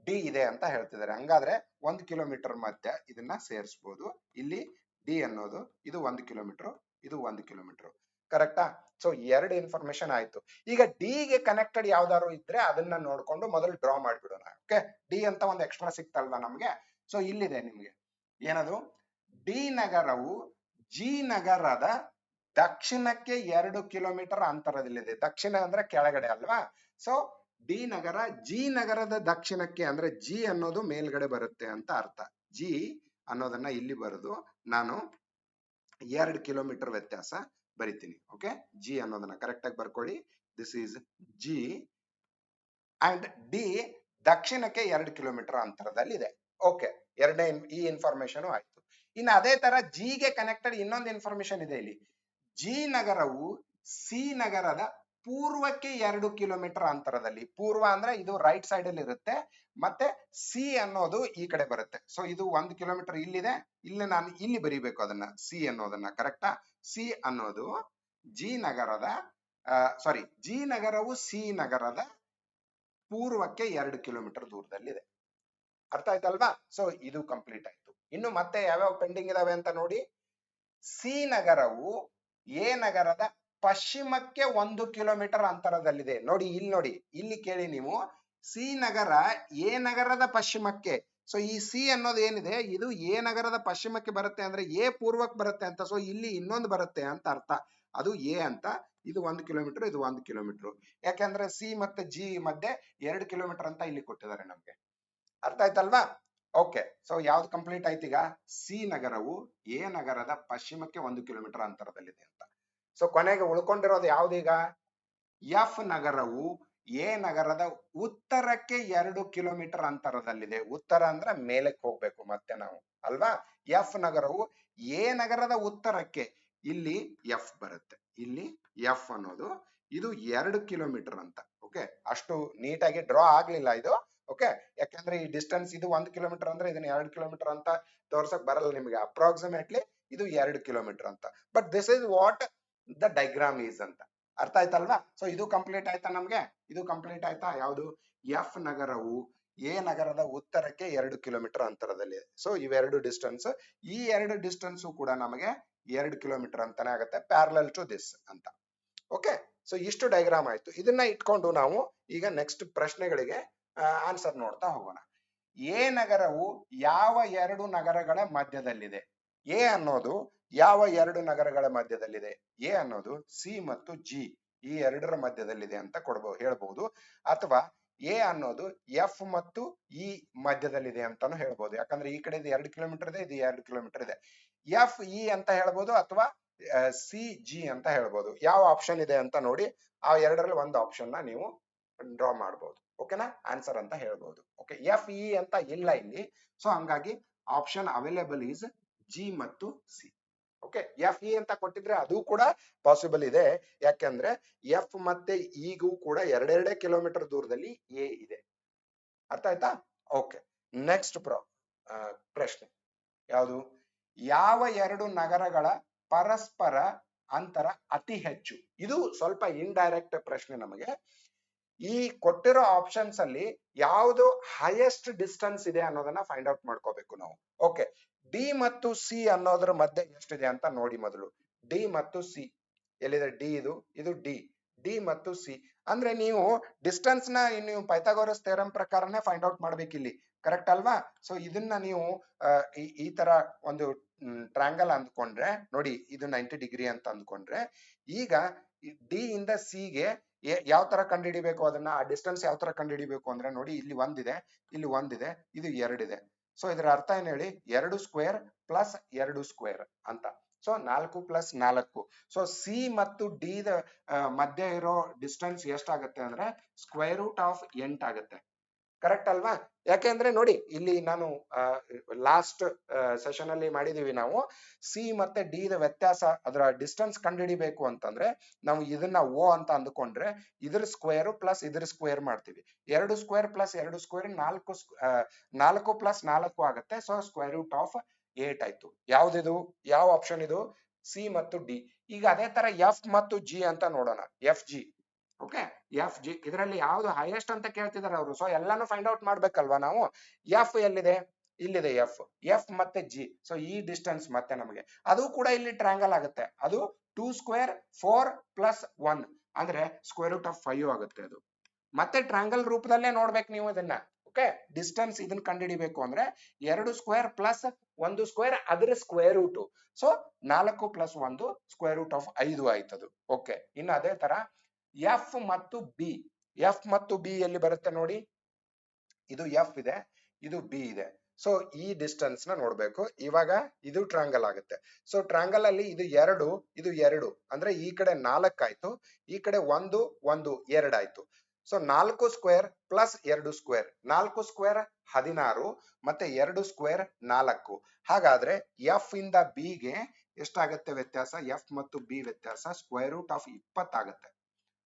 ಡಿ ಇದೆ ಅಂತ ಹೇಳ್ತಿದ್ದಾರೆ. ಹಂಗಾದ್ರೆ 1 ಕಿಲೋಮೀಟರ್ ಮಧ್ಯ ಇದನ್ನ ಸೇರಿಸಬಹುದು. ಇಲ್ಲಿ ಡಿ ಅನ್ನೋದು ಇದು 1 ಕಿಲೋಮೀಟರ್, ಇದು 1 ಕಿಲೋಮೀಟರ್, ಕರೆಕ್ಟಾ? ಸೊ 2 ಇನ್ಫಾರ್ಮೇಶನ್ ಆಯ್ತು. ಈಗ ಡಿ ಗೆ ಕನೆಕ್ಟೆಡ್ ಯಾವ್ದಾದ್ರು ಇದ್ರೆ ಅದನ್ನ ನೋಡ್ಕೊಂಡು ಮೊದಲು ಡ್ರಾ ಮಾಡ್ಬಿಡೋಣ. ಓಕೆ, ಡಿ ಅಂತ ಒಂದು ಎಕ್ಸ್ಟ್ರಾ ಸಿಕ್ತಲ್ವಾ ನಮ್ಗೆ. ಸೊ ಇಲ್ಲಿದೆ ನಿಮ್ಗೆ ಏನದು? ಡಿ ನಗರವು ಜಿ ನಗರದ ದಕ್ಷಿಣಕ್ಕೆ 2 ಕಿಲೋಮೀಟರ್ ಅಂತರದಲ್ಲಿದೆ. ದಕ್ಷಿಣ ಅಂದ್ರೆ ಕೆಳಗಡೆ ಅಲ್ವಾ. ಸೊ ಡಿ ನಗರ ಜಿ ನಗರದ ದಕ್ಷಿಣಕ್ಕೆ, ಅಂದ್ರೆ ಜಿ ಅನ್ನೋದು ಮೇಲ್ಗಡೆ ಬರುತ್ತೆ ಅಂತ ಅರ್ಥ. ಜಿ ಅನ್ನೋದನ್ನ ಇಲ್ಲಿ ಬರೆದು ನಾನು 2 ಕಿಲೋಮೀಟರ್ ವ್ಯತ್ಯಾಸ ಬರಿತೀನಿ. ಓಕೆ, ಜಿ ಅನ್ನೋದನ್ನ ಕರೆಕ್ಟ್ ಆಗಿ ಬರ್ಕೊಳ್ಳಿ. This is G and D ದಕ್ಷಿಣಕ್ಕೆ 2 ಕಿಲೋಮೀಟರ್ ಅಂತರದಲ್ಲಿದೆ. ಓಕೆ, ಎರಡನೇ ಈ ಇನ್ಫಾರ್ಮೇಶನ್ ಆಯ್ತು. ಇನ್ನು ಅದೇ ತರ ಜಿ ಗೆ ಕನೆಕ್ಟೆಡ್ ಇನ್ನೊಂದು ಇನ್ಫಾರ್ಮೇಶನ್ ಇದೆ ಇಲ್ಲಿ. ಜಿ ನಗರವು ಸಿ ನಗರದ ಪೂರ್ವಕ್ಕೆ 2 ಕಿಲೋಮೀಟರ್ ಅಂತರದಲ್ಲಿ, ಪೂರ್ವ ಅಂದ್ರೆ ಇದು ರೈಟ್ ಸೈಡ್ ಅಲ್ಲಿ ಇರುತ್ತೆ, ಮತ್ತೆ ಸಿ ಅನ್ನೋದು ಈ ಕಡೆ ಬರುತ್ತೆ. ಸೊ ಇದು 1 ಕಿಲೋಮೀಟರ್ ಇಲ್ಲಿದೆ, ಇಲ್ಲಿ ನಾನು ಇಲ್ಲಿ ಬರೀಬೇಕು ಅದನ್ನ, ಸಿ ಅನ್ನೋದನ್ನ. ಕರೆಕ್ಟಾ? ಸಿ ಅನ್ನೋದು ಜಿ ನಗರದ ಜಿ ನಗರವು ಸಿ ನಗರದ ಪೂರ್ವಕ್ಕೆ 2 ಕಿಲೋಮೀಟರ್ ದೂರದಲ್ಲಿದೆ. ಅರ್ಥ ಆಯ್ತಲ್ವಾ? ಸೊ ಇದು ಕಂಪ್ಲೀಟ್ ಆಯ್ತು. ಇನ್ನು ಮತ್ತೆ ಯಾವ್ಯಾವ ಪೆಂಡಿಂಗ್ ಇದಾವೆ ಅಂತ ನೋಡಿ. ಸಿ ನಗರವು ಎ ನಗರದ ಪಶ್ಚಿಮಕ್ಕೆ 1 ಕಿಲೋಮೀಟರ್ ಅಂತರದಲ್ಲಿದೆ. ನೋಡಿ ಇಲ್ಲಿ, ನೋಡಿ ಇಲ್ಲಿ ಕೇಳಿ ನೀವು, ಸಿ ನಗರ ಎ ನಗರದ ಪಶ್ಚಿಮಕ್ಕೆ. ಸೊ ಈ ಸಿ ಅನ್ನೋದು ಏನಿದೆ, ಇದು ಎ ನಗರದ ಪಶ್ಚಿಮಕ್ಕೆ ಬರುತ್ತೆ ಅಂದ್ರೆ ಎ ಪೂರ್ವಕ್ಕೆ ಬರುತ್ತೆ ಅಂತ. ಸೊ ಇಲ್ಲಿ ಇನ್ನೊಂದು ಬರುತ್ತೆ ಅಂತ ಅರ್ಥ, ಅದು ಎ ಅಂತ. ಇದು 1 ಕಿಲೋಮೀಟರ್, ಇದು 1 ಕಿಲೋಮೀಟರ್. ಯಾಕಂದ್ರೆ ಸಿ ಮತ್ತೆ ಜಿ ಮಧ್ಯೆ 2 ಕಿಲೋಮೀಟರ್ ಅಂತ ಇಲ್ಲಿ ಕೊಟ್ಟಿದ್ದಾರೆ ನಮ್ಗೆ. ಅರ್ಥ ಆಯ್ತಲ್ವಾ? ಓಕೆ. ಸೊ ಯಾವ್ದು ಕಂಪ್ಲೀಟ್ ಆಯ್ತು ಈಗ? ಸಿ ನಗರವು ಎ ನಗರದ ಪಶ್ಚಿಮಕ್ಕೆ 1 ಕಿಲೋಮೀಟರ್ ಅಂತರದಲ್ಲಿದೆ ಅಂತ. ಸೊ ಕೊನೆಗೆ ಉಳ್ಕೊಂಡಿರೋದು ಯಾವ್ದೀಗ? ಎಫ್ ನಗರವು ಎ ನಗರದ ಉತ್ತರಕ್ಕೆ 2 ಕಿಲೋಮೀಟರ್ ಅಂತರದಲ್ಲಿದೆ. ಉತ್ತರ ಅಂದ್ರೆ ಮೇಲಕ್ಕೆ ಹೋಗ್ಬೇಕು ಮತ್ತೆ ನಾವು, ಅಲ್ವಾ? ಎಫ್ ನಗರವು ಎ ನಗರದ ಉತ್ತರಕ್ಕೆ, ಇಲ್ಲಿ ಎಫ್ ಬರುತ್ತೆ, ಇಲ್ಲಿ ಎಫ್ ಅನ್ನೋದು ಇದು 2 ಕಿಲೋಮೀಟರ್ ಅಂತ. ಓಕೆ, ಅಷ್ಟು ನೀಟಾಗಿ ಡ್ರಾ ಆಗ್ಲಿಲ್ಲ ಇದು. ಓಕೆ, ಯಾಕಂದ್ರೆ ಈ ಡಿಸ್ಟೆನ್ಸ್ ಇದು 1 ಕಿಲೋಮೀಟರ್ ಅಂದ್ರೆ ಇದನ್ನ 2 ಕಿಲೋಮೀಟರ್ ಅಂತ ತೋರ್ಸಕ್ ಬರಲ್ಲ ನಿಮ್ಗೆ. ಅಪ್ರಾಕ್ಸಿಮೇಟ್ಲಿ ಇದು 2 ಕಿಲೋಮೀಟರ್ ಅಂತ. But this is what the diagram is ಅಂತ. ಅರ್ಥ ಆಯ್ತಲ್ವಾ? ಸೊ ಇದು ಕಂಪ್ಲೀಟ್ ಆಯ್ತಾ ನಮ್ಗೆ? ಇದು ಕಂಪ್ಲೀಟ್ ಆಯ್ತಾ? ಯಾವುದು? ಎಫ್ ನಗರವು ಎ ನಗರದ ಉತ್ತರಕ್ಕೆ 2 ಕಿಲೋಮೀಟರ್ ಅಂತರದಲ್ಲಿ. ಸೊ ಇವೆರಡು ಡಿಸ್ಟೆನ್ಸ್, ಈ ಎರಡು ಡಿಸ್ಟೆನ್ಸ್ ಕೂಡ ನಮಗೆ 2 ಕಿಲೋಮೀಟರ್ ಅಂತಾನೆ ಆಗುತ್ತೆ, ಪ್ಯಾರಲಲ್ ಟು ದಿಸ್ ಅಂತ. ಓಕೆ, ಸೊ ಇಷ್ಟು ಡೈಗ್ರಾಮ್ ಆಯ್ತು. ಇದನ್ನ ಇಟ್ಕೊಂಡು ನಾವು ಈಗ ನೆಕ್ಸ್ಟ್ ಪ್ರಶ್ನೆಗಳಿಗೆ ಆನ್ಸರ್ ನೋಡ್ತಾ ಹೋಗೋಣ. ಎ ನಗರವು ಯಾವ 2 ನಗರಗಳ ಮಧ್ಯದಲ್ಲಿದೆ? ಎ ಅನ್ನೋದು ಯಾವ 2 ನಗರಗಳ ಮಧ್ಯದಲ್ಲಿದೆ? ಎ ಅನ್ನೋದು ಸಿ ಮತ್ತು ಜಿ ಈ ಎರಡರ ಮಧ್ಯದಲ್ಲಿದೆ ಅಂತ ಹೇಳ್ಬಹುದು. ಅಥವಾ ಎ ಅನ್ನೋದು ಎಫ್ ಮತ್ತು ಇ ಮಧ್ಯದಲ್ಲಿದೆ ಅಂತಾನು ಹೇಳ್ಬಹುದು. ಯಾಕಂದ್ರೆ ಈ ಕಡೆ ಇದು 2 ಕಿಲೋಮೀಟರ್ ಇದೆ, ಇದು 2 ಕಿಲೋಮೀಟರ್ ಇದೆ. ಎಫ್ ಇ ಅಂತ ಹೇಳ್ಬೋದು, ಅಥವಾ ಸಿ ಜಿ ಅಂತ ಹೇಳ್ಬೋದು. ಯಾವ ಆಪ್ಷನ್ ಇದೆ ಅಂತ ನೋಡಿ, ಆ ಎರಡರಲ್ಲಿ ಒಂದು ಆಪ್ಷನ್ ನ ನೀವು ಡ್ರಾ ಮಾಡಬಹುದು. ಓಕೆನಾ? ಆನ್ಸರ್ ಅಂತ ಹೇಳ್ಬಹುದು. ಓಕೆ, ಎಫ್ ಇ ಅಂತ ಇಲ್ಲ ಇಲ್ಲಿ. ಸೊ ಹಂಗಾಗಿ ಆಪ್ಷನ್ ಅವೈಲೇಬಲ್ ಈಸ್ ಜಿ ಮತ್ತು ಸಿ. ಓಕೆ, ಎಫ್ ಇ ಅಂತ ಕೊಟ್ಟಿದ್ರೆ ಅದು ಕೂಡ ಪಾಸಿಬಲ್ ಇದೆ. ಯಾಕಂದ್ರೆ ಎಫ್ ಮತ್ತೆ ಇಗೂ ಕೂಡ 2 ಕಿಲೋಮೀಟರ್ ದೂರದಲ್ಲಿ ಎ ಇದೆ. ಅರ್ಥ ಆಯ್ತಾ? ಓಕೆ, ನೆಕ್ಸ್ಟ್ ಪ್ರಶ್ನೆ ಯಾವುದು? ಯಾವ 2 ನಗರಗಳ ಪರಸ್ಪರ ಅಂತರ ಅತಿ ಹೆಚ್ಚು? ಇದು ಸ್ವಲ್ಪ ಇಂಡೈರೆಕ್ಟ್ ಪ್ರಶ್ನೆ ನಮಗೆ. ಈ ಕೊಟ್ಟಿರೋ ಆಪ್ಷನ್ಸ್ ಅಲ್ಲಿ ಯಾವುದು ಹೈಯೆಸ್ಟ್ ಡಿಸ್ಟೆನ್ಸ್ ಇದೆ ಅನ್ನೋದನ್ನ ಫೈಂಡ್ ಔಟ್ ಮಾಡ್ಕೋಬೇಕು ನಾವು. ಓಕೆ, ಡಿ ಮತ್ತು ಸಿ ಅನ್ನೋದ್ರ ಮಧ್ಯೆ ಎಷ್ಟಿದೆ ಅಂತ ನೋಡಿ ಮೊದಲು. ಡಿ ಮತ್ತು ಸಿ ಎಲ್ಲಿದೆ? ಡಿ ಇದು ಡಿ. ಡಿ ಮತ್ತು ಸಿ ಅಂದ್ರೆ ನೀವು ಡಿಸ್ಟೆನ್ಸ್ ನ ನೀವು ಪೈಥಾಗೋರಸ್ ಥಿಯರಂ ಪ್ರಕಾರನೇ ಫೈಂಡ್ ಔಟ್ ಮಾಡ್ಬೇಕು ಇಲ್ಲಿ. ಕರೆಕ್ಟ್ ಅಲ್ವಾ? ಸೊ ಇದನ್ನ ನೀವು ಈ ತರ ಒಂದು ಟ್ರ್ಯಾಂಗಲ್ ಅಂದ್ಕೊಂಡ್ರೆ ನೋಡಿ, ಇದು 90 ಡಿಗ್ರಿ ಅಂತ ಅಂದ್ಕೊಂಡ್ರೆ, ಈಗ ಡಿ ಇಂದ ಸಿ ಗೆ ಯಾವ ತರ ಕಂಡುಹಿಡಿಬೇಕು ಅದನ್ನ, ಆ ಡಿಸ್ಟೆನ್ಸ್ ಯಾವ ತರ ಕಂಡುಹಿಡಿಬೇಕು ಅಂದ್ರೆ ನೋಡಿ, ಇಲ್ಲಿ ಒಂದಿದೆ, ಇಲ್ಲಿ ಒಂದಿದೆ, ಇದು 2 ಇದೆ. ಸೊ ಇದರ ಅರ್ಥ ಏನ್ ಹೇಳಿ? 2 ಸ್ಕ್ವೇರ್ ಪ್ಲಸ್ 2 ಸ್ಕ್ವೇರ್ ಅಂತ. So 4 plus 4. ಸೊ ಸಿ ಮತ್ತು ಡಿ ದ ಮಧ್ಯೆ ಇರೋ ಡಿಸ್ಟೆನ್ಸ್ ಎಷ್ಟಾಗುತ್ತೆ ಅಂದ್ರೆ ಸ್ಕ್ವೇರ್ ರೂಟ್ ಆಫ್ 8 ಆಗುತ್ತೆ. ಕರೆಕ್ಟ್ ಅಲ್ವಾ? ಯಾಕೆಂದ್ರೆ ನೋಡಿ, ಇಲ್ಲಿ ನಾನು ಲಾಸ್ಟ್ ಸೆಷನ್ ಅಲ್ಲಿ ಮಾಡಿದೀವಿ ನಾವು, ಸಿ ಮತ್ತೆ ಡಿ ದ ವ್ಯತ್ಯಾಸ, ಅದರ ಡಿಸ್ಟೆನ್ಸ್ ಕಂಡುಹಿಡಿಬೇಕು ಅಂತಂದ್ರೆ ನಾವು ಇದನ್ನ ಓ ಅಂತ ಅಂದ್ಕೊಂಡ್ರೆ ಇದ್ರ ಸ್ಕ್ವೇರ್ ಪ್ಲಸ್ ಇದ್ರ ಸ್ಕ್ವೇರ್ ಮಾಡ್ತೀವಿ. 2 ಸ್ಕ್ವೇರ್ ಪ್ಲಸ್ 2 ಸ್ಕ್ವೇರ್ 4 ಪ್ಲಸ್ 4 ಆಗುತ್ತೆ. ಸೊ ಸ್ಕ್ವೇರ್ ರೂಟ್ ಆಫ್ 8 ಆಯ್ತು. ಯಾವ್ದಿದು? ಯಾವ ಆಪ್ಷನ್ ಇದು? ಸಿ ಮತ್ತು ಡಿ. ಈಗ ಅದೇ ತರ ಎಫ್ ಮತ್ತು ಜಿ ಅಂತ ನೋಡೋಣ. F G. Okay, F G ಇದರಲ್ಲಿ ಯಾವ್ದು ಹೈಯೆಸ್ಟ್ ಅಂತ ಕೇಳ್ತಿದಾರೆ ಅವರು. ಸೊ ಎಲ್ಲಾನು ಫೈಂಡ್ ಔಟ್ ಮಾಡ್ಬೇಕಲ್ವಾ ನಾವು. ಎಫ್ ಎಲ್ಲಿದೆ? ಇಲ್ಲಿದೆ ಎಫ್. ಎಫ್ ಮತ್ತೆ ಜಿ. ಸೊ ಈ ಡಿಸ್ಟೆನ್ಸ್ ಮತ್ತೆ ನಮಗೆ ಅದು ಕೂಡ ಇಲ್ಲಿ ಟ್ರ್ಯಾಂಗಲ್ ಆಗುತ್ತೆ. ಅದು 2 ಸ್ಕ್ವೇರ್ 4 ಪ್ಲಸ್ 1 ಅಂದ್ರೆ ಸ್ಕ್ವೇರ್ ರೂಟ್ ಆಫ್ 5 ಆಗುತ್ತೆ. ಅದು ಮತ್ತೆ ಟ್ರ್ಯಾಂಗಲ್ ರೂಪದಲ್ಲೇ ನೋಡ್ಬೇಕು ನೀವು ಇದನ್ನ. ಓಕೆ, ಡಿಸ್ಟೆನ್ಸ್ ಇದನ್ನ ಕಂಡುಹಿಡಿಬೇಕು ಅಂದ್ರೆ 2 ಸ್ಕ್ವೇರ್ ಪ್ಲಸ್ 1 ಸ್ಕ್ವೇರ್ ಅದರ square root. So 4 plus 1 square root of 5 ಆಯ್ತದು. ಓಕೆ, ಇನ್ನು ಅದೇ ತರ ಎಫ್ ಮತ್ತು ಬಿ. ಎಫ್ ಮತ್ತು ಬಿ ಎಲ್ಲಿ ಬರುತ್ತೆ ನೋಡಿ, ಇದು ಎಫ್ ಇದೆ, ಇದು ಬಿ ಇದೆ. ಸೊ ಈ ಡಿಸ್ಟೆನ್ಸ್ ನ ನೋಡ್ಬೇಕು. ಇವಾಗ ಇದು ಟ್ರ್ಯಾಂಗಲ್ ಆಗುತ್ತೆ. ಸೊ ಟ್ರ್ಯಾಂಗಲ್ ಅಲ್ಲಿ ಇದು 2, ಇದು 2 ಅಂದ್ರೆ ಈ ಕಡೆ 4 ಆಯ್ತು, ಈ ಕಡೆ 1 1 2 ಆಯ್ತು. So 4 square plus 2 square, 4 square 16 ಮತ್ತೆ 2 ಸ್ಕ್ವೇರ್ 4. ಹಾಗಾದ್ರೆ ಎಫ್ ಇಂದ ಬಿ ಗೆ ಎಷ್ಟಾಗತ್ತೆ ವ್ಯತ್ಯಾಸ? ಎಫ್ ಮತ್ತು ಬಿ ವ್ಯತ್ಯಾಸ ಸ್ಕ್ವೇರ್ ರೂಟ್ ಆಫ್ 20 ಆಗುತ್ತೆ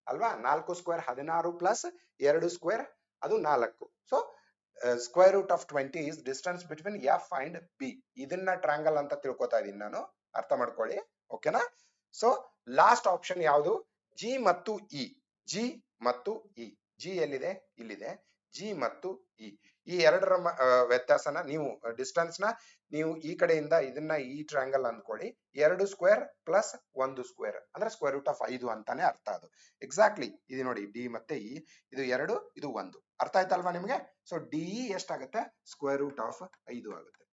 ಅಲ್ವಾ? 4 ಸ್ಕ್ವೇರ್ 16 ಪ್ಲಸ್ 2 ಸ್ಕ್ವೇರ್ ಅದು 4. So square root of 20 is distance between F and B. ಇದನ್ನ ಟ್ರಯಾಂಗಲ್ ಅಂತ ತಿಳ್ಕೊತಾ ಇದೀನಿ ನಾನು, ಅರ್ಥ ಮಾಡ್ಕೊಳ್ಳಿ. ಓಕೆನಾ? ಸೊ ಲಾಸ್ಟ್ ಆಪ್ಷನ್ ಯಾವುದು? ಜಿ ಮತ್ತು ಇ. ಜಿ ಮತ್ತು ಇ. ಜಿ ಎಲ್ಲಿದೆ? ಇಲ್ಲಿದೆ. ಜಿ ಮತ್ತು ಇ, ಈ ಎರಡರ ವ್ಯತ್ಯಾಸನ ನೀವು ಡಿಸ್ಟೆನ್ಸ್ ನ ನೀವು ಈ ಕಡೆಯಿಂದ ಇದನ್ನ ಈ ಟ್ರಯಾಂಗಲ್ ಅಂದ್ಕೊಳ್ಳಿ. 2 ಸ್ಕ್ವೇರ್ ಪ್ಲಸ್ 1 ಸ್ಕ್ವೇರ್ ಅಂದ್ರೆ ಸ್ಕ್ವೇರ್ ರೂಟ್ ಆಫ್ 5 ಅಂತಾನೆ ಅರ್ಥ. ಅದು ಎಕ್ಸಾಕ್ಟ್ಲಿ ಇದು ನೋಡಿ, ಡಿ ಮತ್ತೆ ಇ, ಇದು 2 ಇದು 1. ಅರ್ಥ ಆಯ್ತಲ್ವಾ ನಿಮಗೆ? ಸೊ ಡಿ ಎಷ್ಟಾಗುತ್ತೆ? ಸ್ಕ್ವೇರ್ ರೂಟ್ ಆಫ್ 5 ಆಗುತ್ತೆ.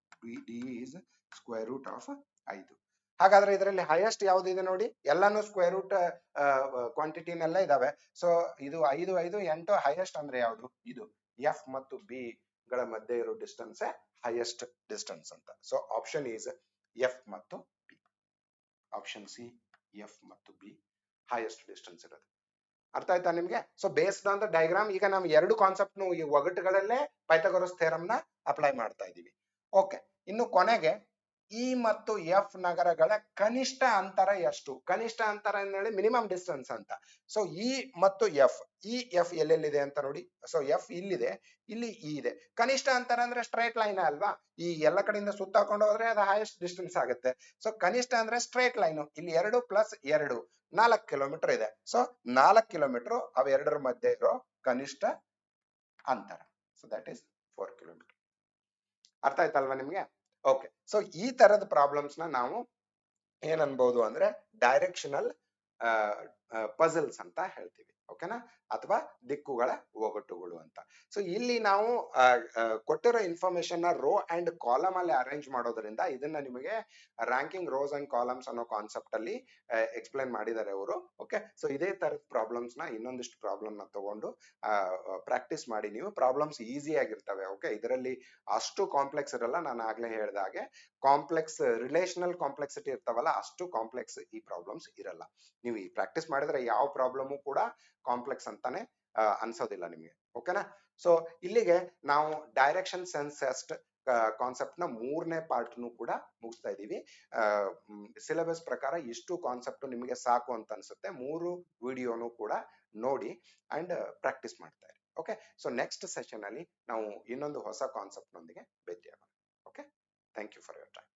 D is square root of 5. ಹಾಗಾದ್ರೆ ಇದರಲ್ಲಿ ಹೈಯೆಸ್ಟ್ ಯಾವ್ದು ಇದೆ ನೋಡಿ? ಎಲ್ಲಾನು ಸ್ಕ್ವೇರ್ ರೂಟ್ ಕ್ವಾಂಟಿಟಿನೆಲ್ಲ ಇದಾವೆ. ಸೊ ಇದು 5 5 8 ಹೈಯೆಸ್ಟ್ ಅಂದ್ರೆ ಯಾವುದು? ಇದು ಎಫ್ ಮತ್ತು ಬಿ ಗಳ ಮಧ್ಯೆ ಇರೋ ಡಿಸ್ಟೆನ್ಸ್ ಹೈಯೆಸ್ಟ್ ಡಿಸ್ಟೆನ್ಸ್ ಅಂತ. ಸೊ ಆಪ್ಷನ್ ಈಸ್ ಎಫ್ ಮತ್ತು ಬಿ. ಆಪ್ಷನ್ ಸಿ ಎಫ್ ಮತ್ತು ಬಿ ಹೈಯೆಸ್ಟ್ ಡಿಸ್ಟೆನ್ಸ್ ಇರೋದು. ಅರ್ಥ ಆಯ್ತಾ ನಿಮ್ಗೆ? So based on the diagram ಈಗ ನಾವು ಎರಡು ಕಾನ್ಸೆಪ್ಟ್ ಈ ಒಗಟುಗಳಲ್ಲೇ ಪೈಥಾಗೋರಸ್ ಥಿಯರಂ ನ ಅಪ್ಲೈ ಮಾಡ್ತಾ ಇದೀವಿ. ಓಕೆ, ಇನ್ನು ಕೊನೆಗೆ ಇ ಮತ್ತು ಎಫ್ ನಗರಗಳ ಕನಿಷ್ಠ ಅಂತರ ಎಷ್ಟು? ಕನಿಷ್ಠ ಅಂತರ ಹೇಳಿ ಮಿನಿಮಮ್ ಡಿಸ್ಟೆನ್ಸ್ ಅಂತ. ಸೊ ಇ ಮತ್ತು ಎಫ್, ಇ ಎಫ್ ಎಲ್ಲೆಲ್ಲಿದೆ ಅಂತ ನೋಡಿ. ಸೊ ಎಫ್ ಇಲ್ಲಿದೆ, ಇಲ್ಲಿ ಇ ಇದೆ. ಕನಿಷ್ಠ ಅಂತರ ಅಂದ್ರೆ ಸ್ಟ್ರೈಟ್ ಲೈನ್ ಅಲ್ವಾ? ಈ ಎಲ್ಲ ಕಡೆಯಿಂದ ಸುತ್ತಾಕೊಂಡು ಹೋದ್ರೆ ಅದು ಹೈಯೆಸ್ಟ್ ಡಿಸ್ಟೆನ್ಸ್ ಆಗುತ್ತೆ. ಸೊ ಕನಿಷ್ಠ ಅಂದ್ರೆ ಸ್ಟ್ರೈಟ್ ಲೈನ್. ಇಲ್ಲಿ 2 ಪ್ಲಸ್ 2 4 ಕಿಲೋಮೀಟರ್ ಇದೆ. ಸೊ 4 ಕಿಲೋಮೀಟರ್ ಅವೆರಡರ ಮಧ್ಯೆ ಇರೋ ಕನಿಷ್ಠ ಅಂತರ. So that is 4 kilometre. ಅರ್ಥ ಆಯ್ತಲ್ವಾ ನಿಮ್ಗೆ? ಓಕೆ, ಸೊ ಈ ತರದ ಪ್ರಾಬ್ಲಮ್ಸ್ ನ ನಾವು ಏನ್ ಅನ್ಬಹುದು ಅಂದ್ರೆ ಡೈರೆಕ್ಷನಲ್ ಪಜಲ್ಸ್ ಅಂತ ಹೇಳ್ತೀವಿ. ಓಕೆನಾ? ಅಥವಾ ದಿಕ್ಕುಗಳ ಒಗಟುಗಳು ಅಂತ. ಸೊ ಇಲ್ಲಿ ನಾವು ಕೊಟ್ಟಿರೋ ಇನ್ಫಾರ್ಮೇಶನ್ ನ ರೋ ಅಂಡ್ ಕಾಲಮ್ ಅಲ್ಲಿ ಅರೇಂಜ್ ಮಾಡೋದ್ರಿಂದ ಇದನ್ನ ನಿಮಗೆ ರ್ಯಾಂಕಿಂಗ್ ರೋಸ್ ಅಂಡ್ ಕಾಲಮ್ಸ್ ಅನ್ನೋ ಕಾನ್ಸೆಪ್ಟ್ ಅಲ್ಲಿ ಎಕ್ಸ್ಪ್ಲೈನ್ ಮಾಡಿದ್ದಾರೆ ಅವರು. ಓಕೆ, ಸೊ ಇದೇ ತರದ ಪ್ರಾಬ್ಲಮ್ಸ್ ನ ಇನ್ನೊಂದಿಷ್ಟು ಪ್ರಾಬ್ಲಮ್ ನ ತಗೊಂಡು ಪ್ರಾಕ್ಟೀಸ್ ಮಾಡಿ. ನೀವು ಪ್ರಾಬ್ಲಮ್ಸ್ ಈಸಿ ಆಗಿರ್ತವೆ. ಓಕೆ, ಇದರಲ್ಲಿ ಅಷ್ಟು ಕಾಂಪ್ಲೆಕ್ಸ್ ಇರಲ್ಲ. ನಾನು ಆಗ್ಲೇ ಹೇಳ್ದ ಹಾಗೆ ಕಾಂಪ್ಲೆಕ್ಸ್ ರಿಲೇಷನಲ್ ಕಾಂಪ್ಲೆಕ್ಸಿಟಿ ಇರ್ತಾವಲ್ಲ, ಅಷ್ಟು ಕಾಂಪ್ಲೆಕ್ಸ್ ಈ ಪ್ರಾಬ್ಲಮ್ಸ್ ಇರಲ್ಲ. ನೀವು ಈ ಪ್ರಾಕ್ಟೀಸ್ ಮಾಡಿದ್ರೆ ಯಾವ ಪ್ರಾಬ್ಲಮ್ ಕೂಡ ಕಾಂಪ್ಲೆಕ್ಸ್ ಅಂತಾನೆ ಅನ್ಸೋದಿಲ್ಲ ನಿಮಗೆ. ಓಕೆನಾ? ಸೊ ಇಲ್ಲಿಗೆ ನಾವು ಡೈರೆಕ್ಷನ್ ಸೆನ್ಸ್ ಕಾನ್ಸೆಪ್ಟ್ ನ 3ನೇ ಪಾರ್ಟ್ ಕೂಡ ಮುಗಿಸ್ತಾ ಇದೀವಿ. ಸಿಲೆಬಸ್ ಪ್ರಕಾರ ಇಷ್ಟು ಕಾನ್ಸೆಪ್ಟ್ ನಿಮಗೆ ಸಾಕು ಅಂತ ಅನ್ಸುತ್ತೆ. 3 ವಿಡಿಯೋನು ಕೂಡ ನೋಡಿ ಅಂಡ್ ಪ್ರಾಕ್ಟೀಸ್ ಮಾಡ್ತಾ ಇರಿ. ಓಕೆ, ಸೊ ನೆಕ್ಸ್ಟ್ ಸೆಷನ್ ಅಲ್ಲಿ ನಾವು ಇನ್ನೊಂದು ಹೊಸ ಕಾನ್ಸೆಪ್ಟ್ ನೊಂದಿಗೆ ಭೇಟಿಯಾಗೋಣ. Okay, thank you for your time.